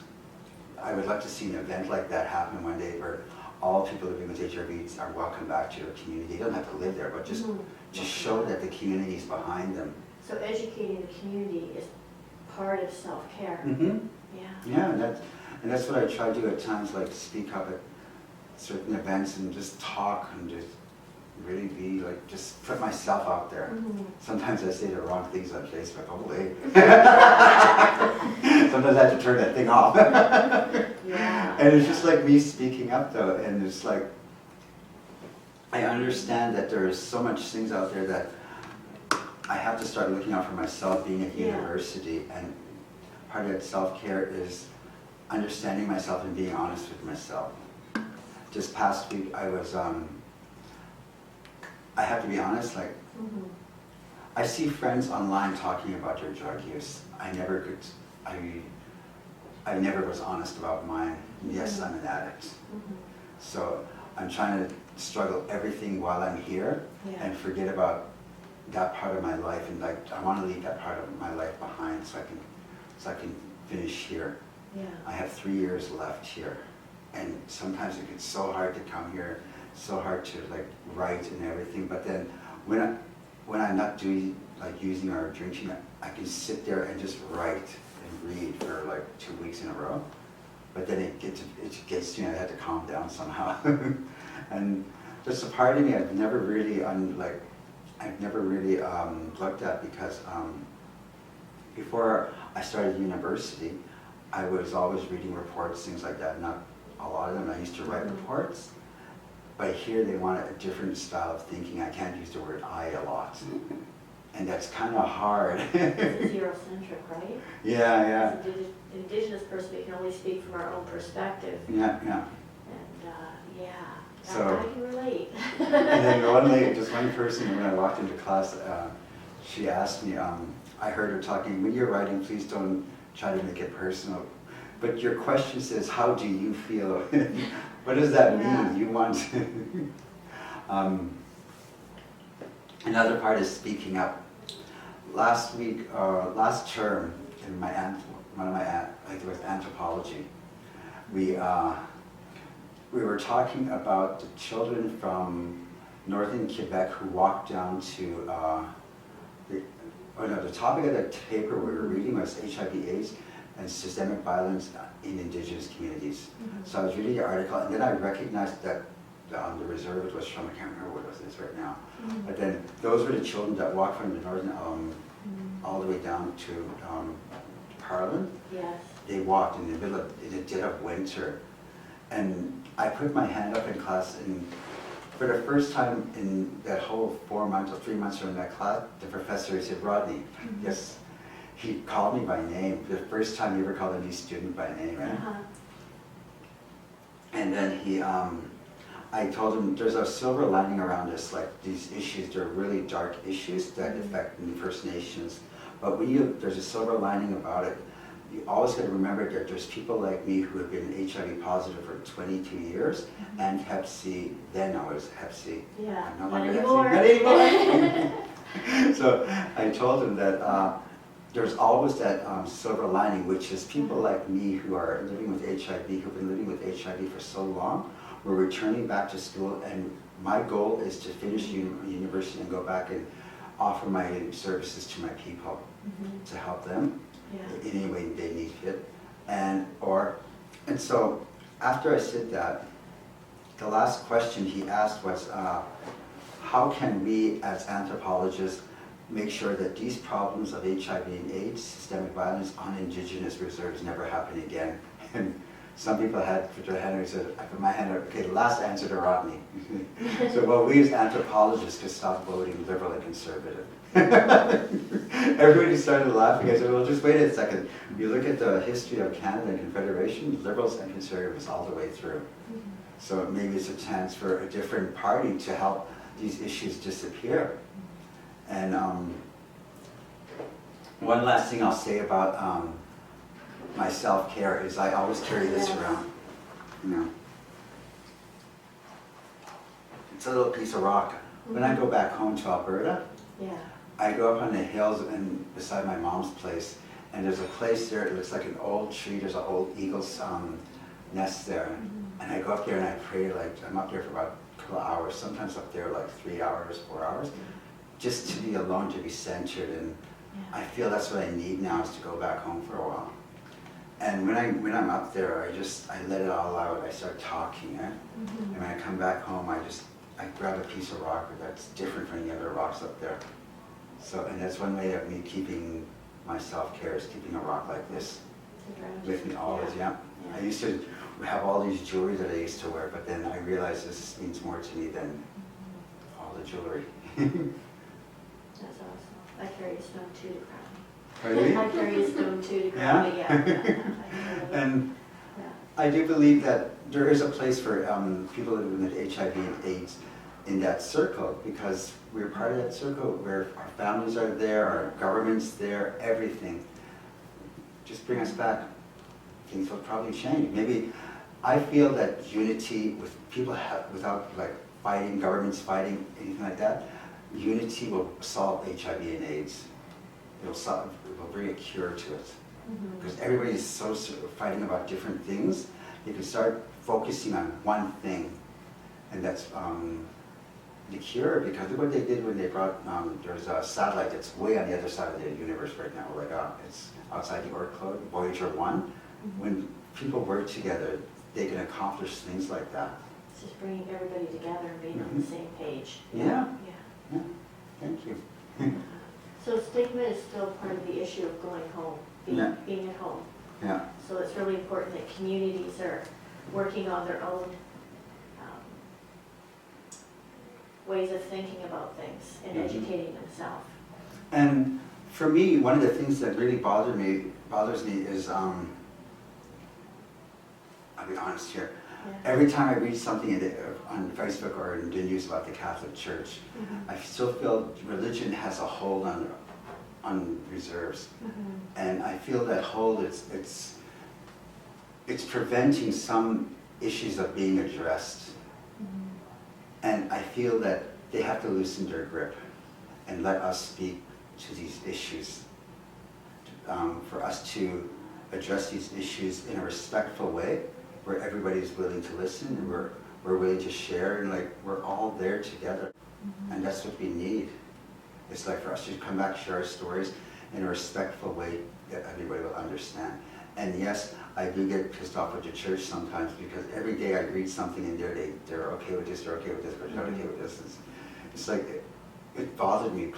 I would love to see an event like that happen one day where all people living with HIV are welcome back to your community. They don't have to live there, but just show that the community is behind them. So educating the community is part of self-care. Mm-hmm. Yeah. Yeah, and that's what I try to do at times, like speak up at certain events and just talk and just really be like, just put myself out there. Mm-hmm. Sometimes I say the wrong things on Facebook, holy. Sometimes I have to turn that thing off. Yeah. And it's just like me speaking up though, and it's like, I understand that there's so much things out there that I have to start looking out for myself being at Yeah. university, and part of that self-care is understanding myself and being honest with myself. Just past week I was, I have to be honest, like, Mm-hmm. I see friends online talking about their drug use. I never was honest about mine. Yes, I'm an addict. Mm-hmm. So I'm trying to struggle everything while I'm here Yeah. and forget about that part of my life, and like I want to leave that part of my life behind so I can finish here. Yeah. I have 3 years left here, and sometimes it gets so hard to come here, so hard to like write and everything. But then when I'm not doing like using or drinking, I can sit there and just write and read for like 2 weeks in a row. But then it gets to me, I had to calm down somehow. And there's a part of me I've never really looked at, because before I started university, I was always reading reports, things like that. Not a lot of them. I used to write reports. But here they want a different style of thinking. I can't use the word I a lot. And that's kind of hard. It's Eurocentric, right? Yeah, As an Indigenous person, we can only speak from our own perspective. yeah. And yeah, So- I can relate. And then just one person, when I walked into class, she asked me, I heard her talking, when you're writing, please don't try to make it personal. But your question says, how do you feel? What does that mean? Yeah. You want another part is speaking up. Last term, in one of my I think it was anthropology, we were talking about the children from northern Quebec who walked down to the topic of the paper we were reading was HIV/AIDS and systemic violence in Indigenous communities. Mm-hmm. So I was reading the article, and then I recognized that the reserve it was from, I can't remember what it is right now. Mm-hmm. But then those were the children that walked from the northern, all the way down to Harlan. Yes. They walked in the dead of winter. And I put my hand up in class, and for the first time in that whole 4 months or 3 months during that class, the professor said, Rodney, yes, he called me by name. The first time he ever called any student by name, right? Uh-huh. And then I told him there's a silver lining around this, like these issues, they're really dark issues that affect the First Nations. But there's a silver lining about it. You always got to remember that there's people like me who have been HIV positive for 22 years and Hep C, then I was Hep C. Yeah. I'm no Not longer anymore. Hep C. Not anymore. So I told him that there's always that silver lining, which is people like me who are living with HIV, who've been living with HIV for so long, we're returning back to school, and my goal is to finish university and go back and offer my services to my people to help them in any way they need it. And so after I said that, the last question he asked was, how can we as anthropologists make sure that these problems of HIV and AIDS, systemic violence on Indigenous reserves never happen again? And some people had put their hand up and said, I put my hand up, okay, the last answer to Rodney. So well, we as anthropologists could stop voting liberal and conservative. Everybody started laughing. I said, well, just wait a second. You look at the history of Canada and Confederation, liberals and conservatives all the way through. So maybe it's a chance for a different party to help these issues disappear. And one last thing I'll say about my self-care is I always carry this around, you know. It's a little piece of rock. When I go back home to Alberta, Yeah. I go up on the hills and beside my mom's place, and there's a place there, it looks like an old tree, there's an old eagle's nest there. And I go up there and I pray, like, I'm up there for about a couple of hours, sometimes up there like 3 hours, 4 hours, just to be alone, to be centered. And I feel that's what I need now, is to go back home for a while. And when I'm up there, I let it all out. I start talking, eh? And when I come back home, I grab a piece of rock that's different from the other rocks up there. So, and that's one way of me keeping my self-care, is keeping a rock like this with me always, yeah. I used to have all these jewelry that I used to wear, but then I realized this means more to me than all the jewelry. That's awesome. I carry a stone too to ground Really? me. I carry a stone too to ground me, yeah. And I do believe that there is a place for people living with HIV and AIDS in that circle, because we're part of that circle where our families are there, our government's there, everything. Just bring us back. Things will probably change. Maybe I feel that unity with people without like fighting, governments fighting, anything like that, unity will solve HIV and AIDS. It will bring a cure to it. Because everybody's so fighting about different things. If you start focusing on one thing, and that's the cure, because look what they did when they brought, there's a satellite that's way on the other side of the universe right now, like it's outside the Oort cloud, Voyager 1. When people work together, they can accomplish things like that. It's just bringing everybody together and being on the same page. Yeah. Yeah. Thank you. So stigma is still part of the issue of going home, being at home. Yeah. So it's really important that communities are working on their own ways of thinking about things and educating themselves. And for me, one of the things that really bothers me is, I'll be honest here, every time I read something on Facebook or in the news about the Catholic Church, I still feel religion has a hold on reserves. And I feel that hold, it's preventing some issues of being addressed. And I feel that they have to loosen their grip and let us speak to these issues, for us to address these issues in a respectful way, where everybody's willing to listen and we're willing to share, and like we're all there together. And that's what we need. It's like for us to come back, share our stories in a respectful way that everybody will understand. And yes, I do get pissed off with the church sometimes, because every day I read something in there, they're okay with this, they're okay with this, but they're not okay with this. It's like, it bothered me.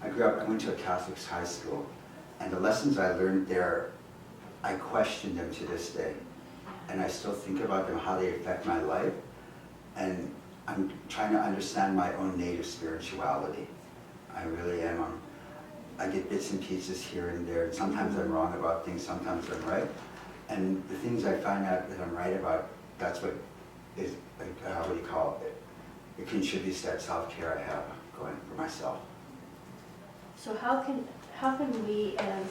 I went to a Catholic high school, and the lessons I learned there, I question them to this day. And I still think about them, how they affect my life. And I'm trying to understand my own native spirituality. I really am. I get bits and pieces here and there, and sometimes I'm wrong about things, sometimes I'm right. And the things I find out that I'm right about, that's what is, what do you call it? It contributes to that self-care I have going for myself. So how can we as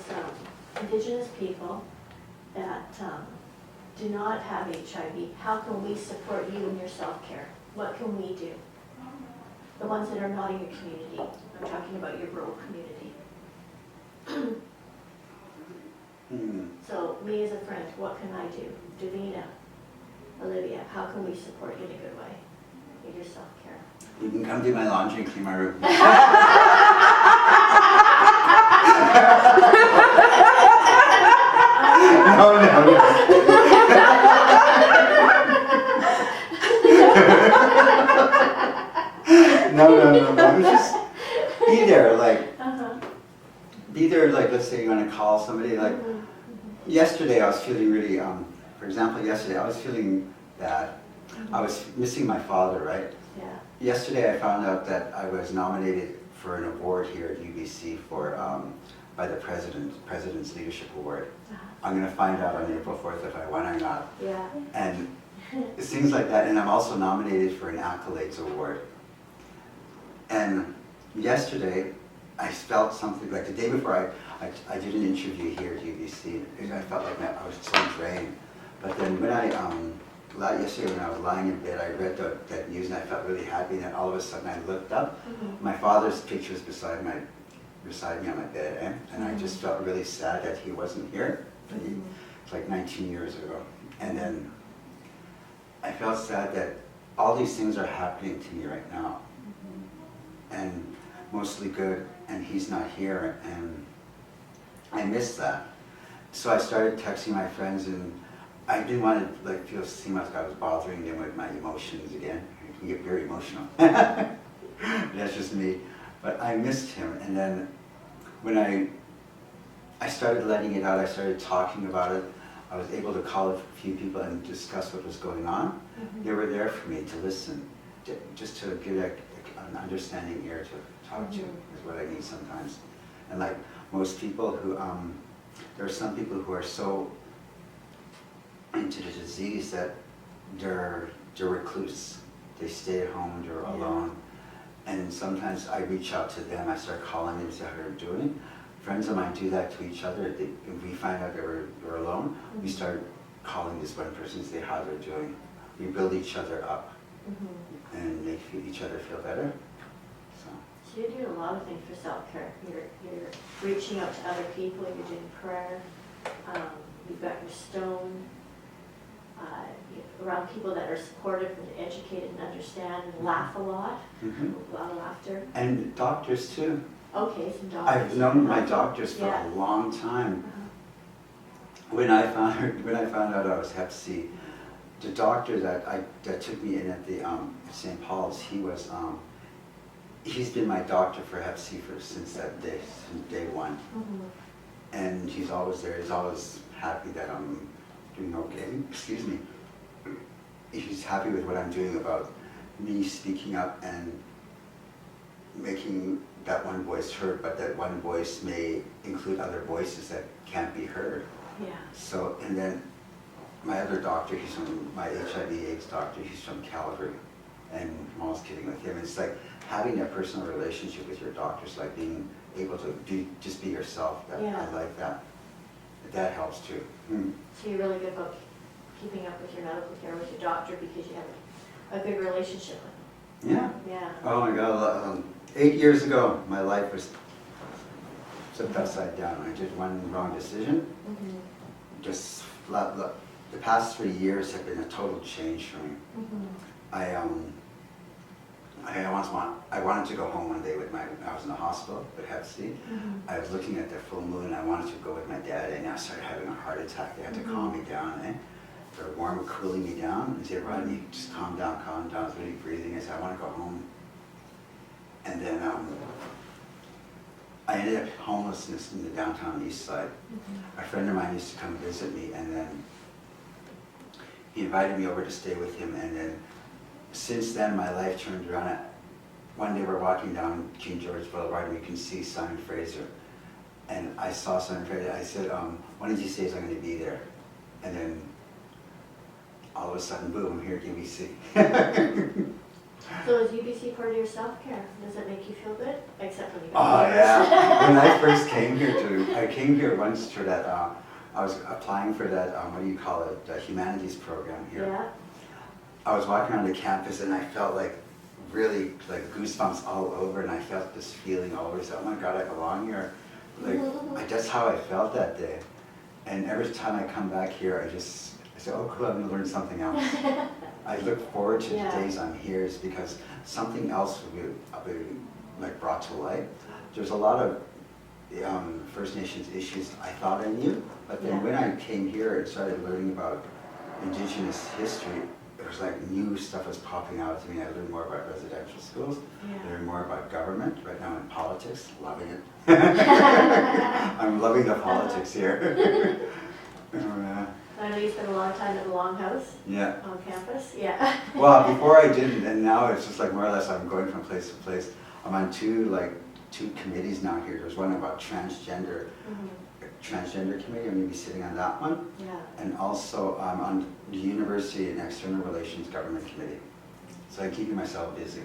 Indigenous people that do not have HIV, how can we support you in your self-care? What can we do? The ones that are not in your community. I'm talking about your rural community. So me as a friend, what can I do? Davina, Olivia, how can we support you in a good way in your self-care? You can come do my laundry and clean my room. No. I was just be there, like, Uh-huh. be there, like, let's say you want to call somebody, like, yesterday I was feeling really, for example, yesterday I was feeling bad. I was missing my father, right? Yeah. Yesterday I found out that I was nominated for an award here at UBC for, by the President's Leadership Award. I'm going to find out on April 4th if I won or not. Yeah. And it's things like that, and I'm also nominated for an Accolades Award. And yesterday, I felt something, like the day before I did an interview here at UBC, I felt like I was so drained. But then when yesterday when I was lying in bed, I read that news and I felt really happy, and then all of a sudden I looked up, my father's picture was beside me on my bed, and I just felt really sad that he wasn't here. It's like 19 years ago. And then I felt sad that all these things are happening to me right now, and mostly good, and he's not here, and I miss that. So I started texting my friends, and I didn't want to seem like I was bothering them with my emotions again. I can get very emotional. That's just me. But I missed him, and then when I started letting it out, I started talking about it, I was able to call a few people and discuss what was going on. They were there for me to listen, just to give an understanding ear to talk to, is what I need sometimes. And like most people who, there are some people who are so into the disease that they're recluse. They stay at home, they're alone. And sometimes I reach out to them, I start calling them to see how they're doing. Friends of mine do that to each other. If we find out they're alone, we start calling this one person to see how they're doing. We build each other up and make each other feel better. So you're doing a lot of things for self-care. You're reaching out to other people, you're doing prayer, you've got your stone, around people that are supportive and educated and understand and laugh a lot, a lot of laughter. And doctors too. Okay, some doctors. I've known my doctors for a long time. When I found out I was Hep C, the doctor that took me in at the St. Paul's, he's been my doctor for Hep C since that day, since day one. And he's always there. He's always happy that I'm doing okay. Excuse me. He's happy with what I'm doing about me speaking up and making that one voice heard, but that one voice may include other voices that can't be heard. Yeah. So, and then my other doctor, he's from my HIV/AIDS doctor, he's from Calgary, and I'm always kidding with him. It's like having a personal relationship with your doctors, like being able to just be yourself. I like that. That helps too. So you're really good about keeping up with your medical care with your doctor because you have a good relationship with them. Yeah. Oh my God. 8 years ago, my life was flipped upside down. I did one wrong decision. Just the past 3 years have been a total change for me. I wanted to go home one day I was in the hospital with Hep C. I was looking at the full moon. I wanted to go with my dad, and I started having a heart attack. They had to calm me down. They're warm, cooling me down, and say, Rodney, just calm down, calm down. I was really breathing. I said, I want to go home. And then I ended up homelessness in the downtown east side. A friend of mine used to come visit me, and then he invited me over to stay with him. And then since then, my life turned around. One day we're walking down King George Boulevard, and we can see Simon Fraser. And I saw Simon Fraser. I said, one of these days I'm going to be there. And then all of a sudden, boom, I'm here at UBC. So is UBC part of your self-care? Does it make you feel good? Except when you go Oh yeah. When I first came here I came here once for that, I was applying for that, what do you call it, the humanities program here. Yeah. I was walking around the campus and I felt like really like goosebumps all over, and I felt this feeling all over. So, oh my God, I belong here. Like, that's how I felt that day. And every time I come back here, I say, oh cool, I'm gonna learn something else. I look forward to the days I'm here is because something else will be like brought to light. There's a lot of First Nations issues I thought I knew, but then when I came here and started learning about Indigenous history, there because like new stuff is popping out to me. I learned more about residential schools, Yeah. learn more about government. Right now in politics, loving it. I'm loving the politics here. I know you spent a long time at the Longhouse Yeah. on campus. Yeah. Well, before I didn't, and now it's just like more or less I'm going from place to place. I'm on two committees now here. There's one about transgender committee. I'm going to be sitting on that one. Yeah. And also I'm on the University and External Relations Government Committee. So I'm keeping myself busy.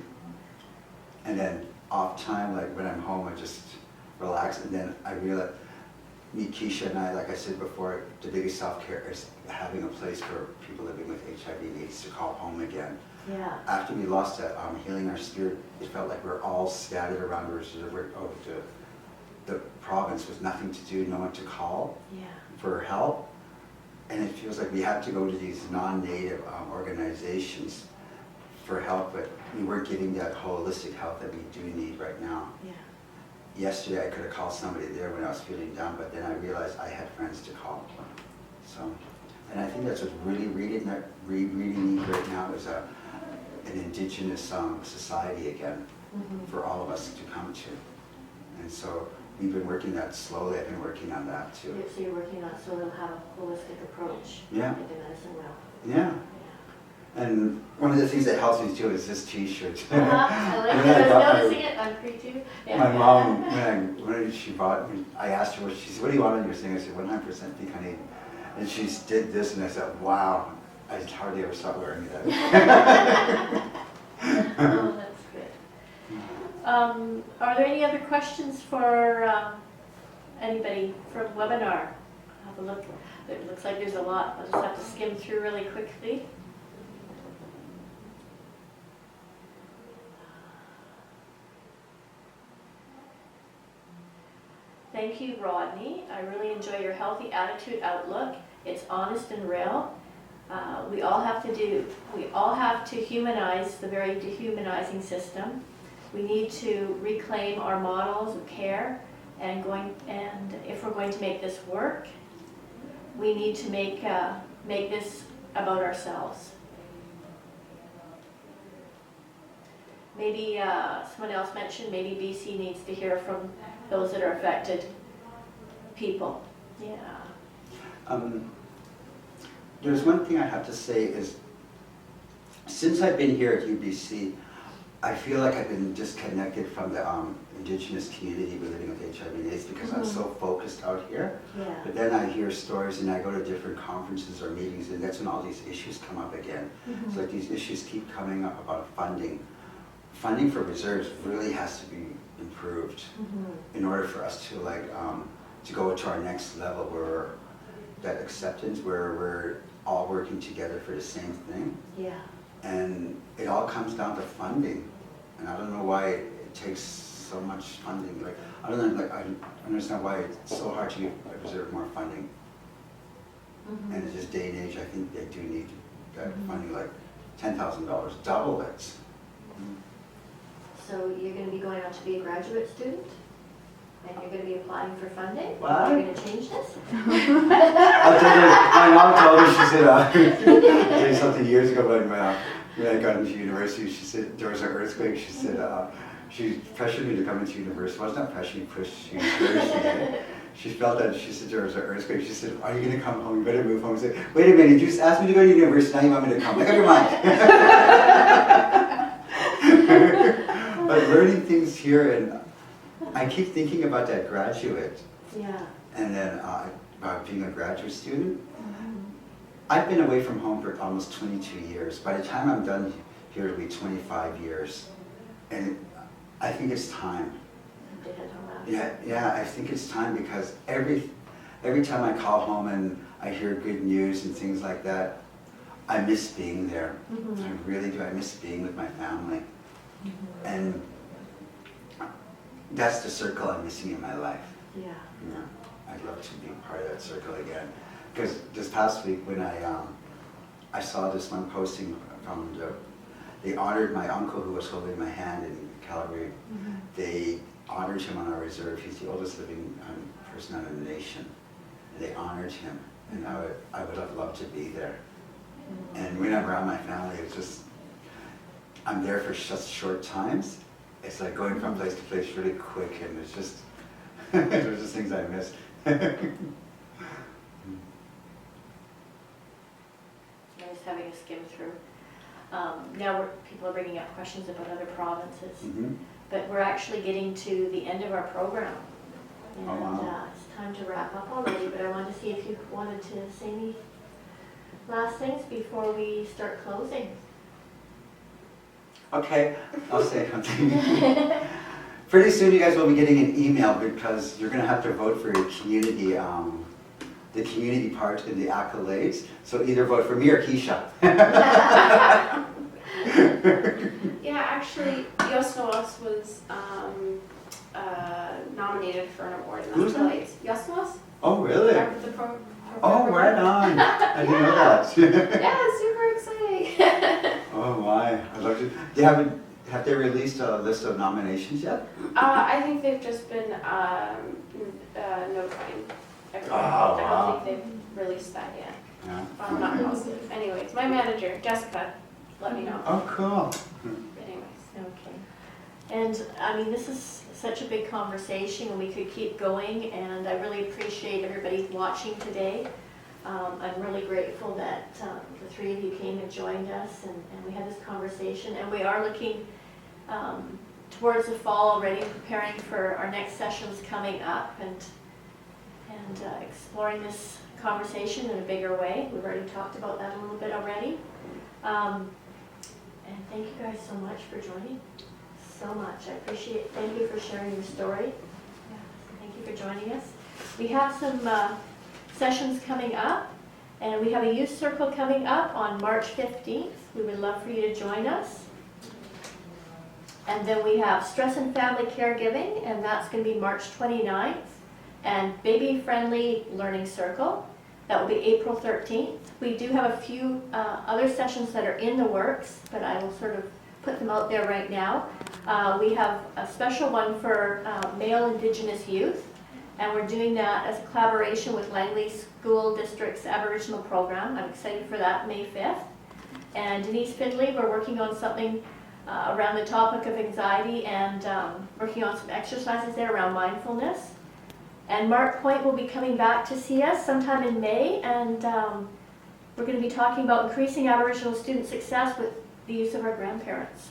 And then off time, like when I'm home, I just relax. And then I realize, me, Keisha, and I, like I said before, the biggest self-care is having a place for people living with HIV and AIDS to call home again. Yeah. After we lost that Healing Our Spirit, it felt like we're all scattered around the province with nothing to do, no one to call for help. And it feels like we have to go to these non-native organizations for help, but we weren't getting that holistic help that we do need right now. Yeah. Yesterday I could have called somebody there when I was feeling down, but then I realized I had friends to call. So, and I think that's what's really need right now is an Indigenous society again for all of us to come to. And so we've been working that slowly. I've been working on that too. So you're working on so they'll have a holistic approach. Yeah. Into medicine will. Yeah. And one of the things that helps me too is this T-shirt. I like it. I was noticing it. I'm free too. Yeah. My mom, when she bought me, I asked her, she said, "What do you want on your thing?" I said, 100% pecan honey. And she did this, and I said, "Wow, I hardly ever stopped wearing that." Oh, that's good. Are there any other questions for anybody from webinar? Have a look. It looks like there's a lot. I'll just have to skim through really quickly. Thank you, Rodney. I really enjoy your healthy attitude outlook. It's honest and real. We all have to humanize the very dehumanizing system. We need to reclaim our models of care, and if we're going to make this work, we need to make this about ourselves. Maybe someone else mentioned maybe BC needs to hear from those that are affected people. Yeah. There's one thing I have to say is, since I've been here at UBC, I feel like I've been disconnected from the Indigenous community living with HIV and AIDS because I'm so focused out here. Yeah. But then I hear stories and I go to different conferences or meetings, and that's when all these issues come up again. It's like these issues keep coming up about funding. Funding for reserves really has to be improved in order for us to to go to our next level where that acceptance, where we're all working together for the same thing. Yeah. And it all comes down to funding. And I don't know why it takes so much funding. Like, I don't know, I understand why it's so hard to reserve more funding. And in this day and age, I think they do need that funding, like $10,000, double it. So you're going to be going on to be a graduate student? And you're going to be applying for funding? What? You're going to change this? I'll tell you, my mom told me, she said, I'll tell you something years ago when I got into university, she said, there was an earthquake, she said, she pressured me to come into university. Well, it's not pressure, she pushed university. She felt that, she said there was an earthquake, she said, are you going to come home? You better move home. I said, wait a minute, you just asked me to go to university, now you want me to come. Make up your mind. But learning things here, and I keep thinking about that graduate. Yeah. And then about being a graduate student. I've been away from home for almost 22 years. By the time I'm done here, it'll be 25 years. And I think it's time. Yeah, I think it's time because every time I call home and I hear good news and things like that, I miss being there. I really do. I miss being with my family. And that's the circle I'm missing in my life. Yeah. Yeah. I'd love to be part of that circle again. Because this past week when I saw this one posting from they honored my uncle who was holding my hand in Calgary. They honored him on our reserve. He's the oldest living person in the nation. And they honored him. And I would have loved to be there. And when I'm around my family, it's just, I'm there for such short times. It's like going from place to place really quick, and it's just, there's just things I miss. Nice having a skim through. Now people are bringing up questions about other provinces, Mhm. but we're actually getting to the end of our program. And Oh, wow. it's time to wrap up already, but I wanted to see if you wanted to say any last things before we start closing. Okay, I'll say something. Pretty soon you guys will be getting an email because you're gonna have to vote for your community, the community part in the accolades. So either vote for me or Keisha. Yeah, actually, Yosnoas was nominated for an award in Who's the that? Lights. Yosnoas? Oh, really? Oh, Right right on. I didn't know that. Yeah, super exciting. Oh my, I love it. Have they released a list of nominations yet? I think they've just been notifying everyone. Oh, I wow. don't think they've released that yet. Yeah. I'm not positive. Anyways, my manager, Jessica, let me know. Oh, cool. Anyways. Okay. And I mean, this is such a big conversation and we could keep going, and I really appreciate everybody watching today. I'm really grateful that the three of you came and joined us and we had this conversation, and we are looking towards the fall already, preparing for our next sessions coming up and exploring this conversation in a bigger way. We've already talked about that a little bit already. And thank you guys so much for joining. So much. I appreciate it. Thank you for sharing your story. Yeah. Thank you for joining us. We have some sessions coming up, and we have a youth circle coming up on March 15th. We would love for you to join us. And then we have stress and family caregiving, and that's going to be March 29th. And baby-friendly learning circle, that will be April 13th. We do have a few other sessions that are in the works, but I will sort of put them out there right now. We have a special one for male Indigenous youth, and we're doing that as a collaboration with Langley School District's Aboriginal program. I'm excited for that, May 5th. And Denise Findlay, we're working on something around the topic of anxiety and working on some exercises there around mindfulness. And Mark Point will be coming back to see us sometime in May, and we're going to be talking about increasing Aboriginal student success with the use of our grandparents.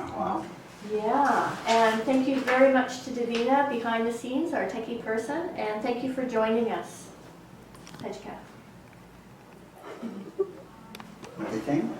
Oh, wow. Yeah, and thank you very much to Davina behind the scenes, our techie person, and thank you for joining us. Hedgecat. Anything?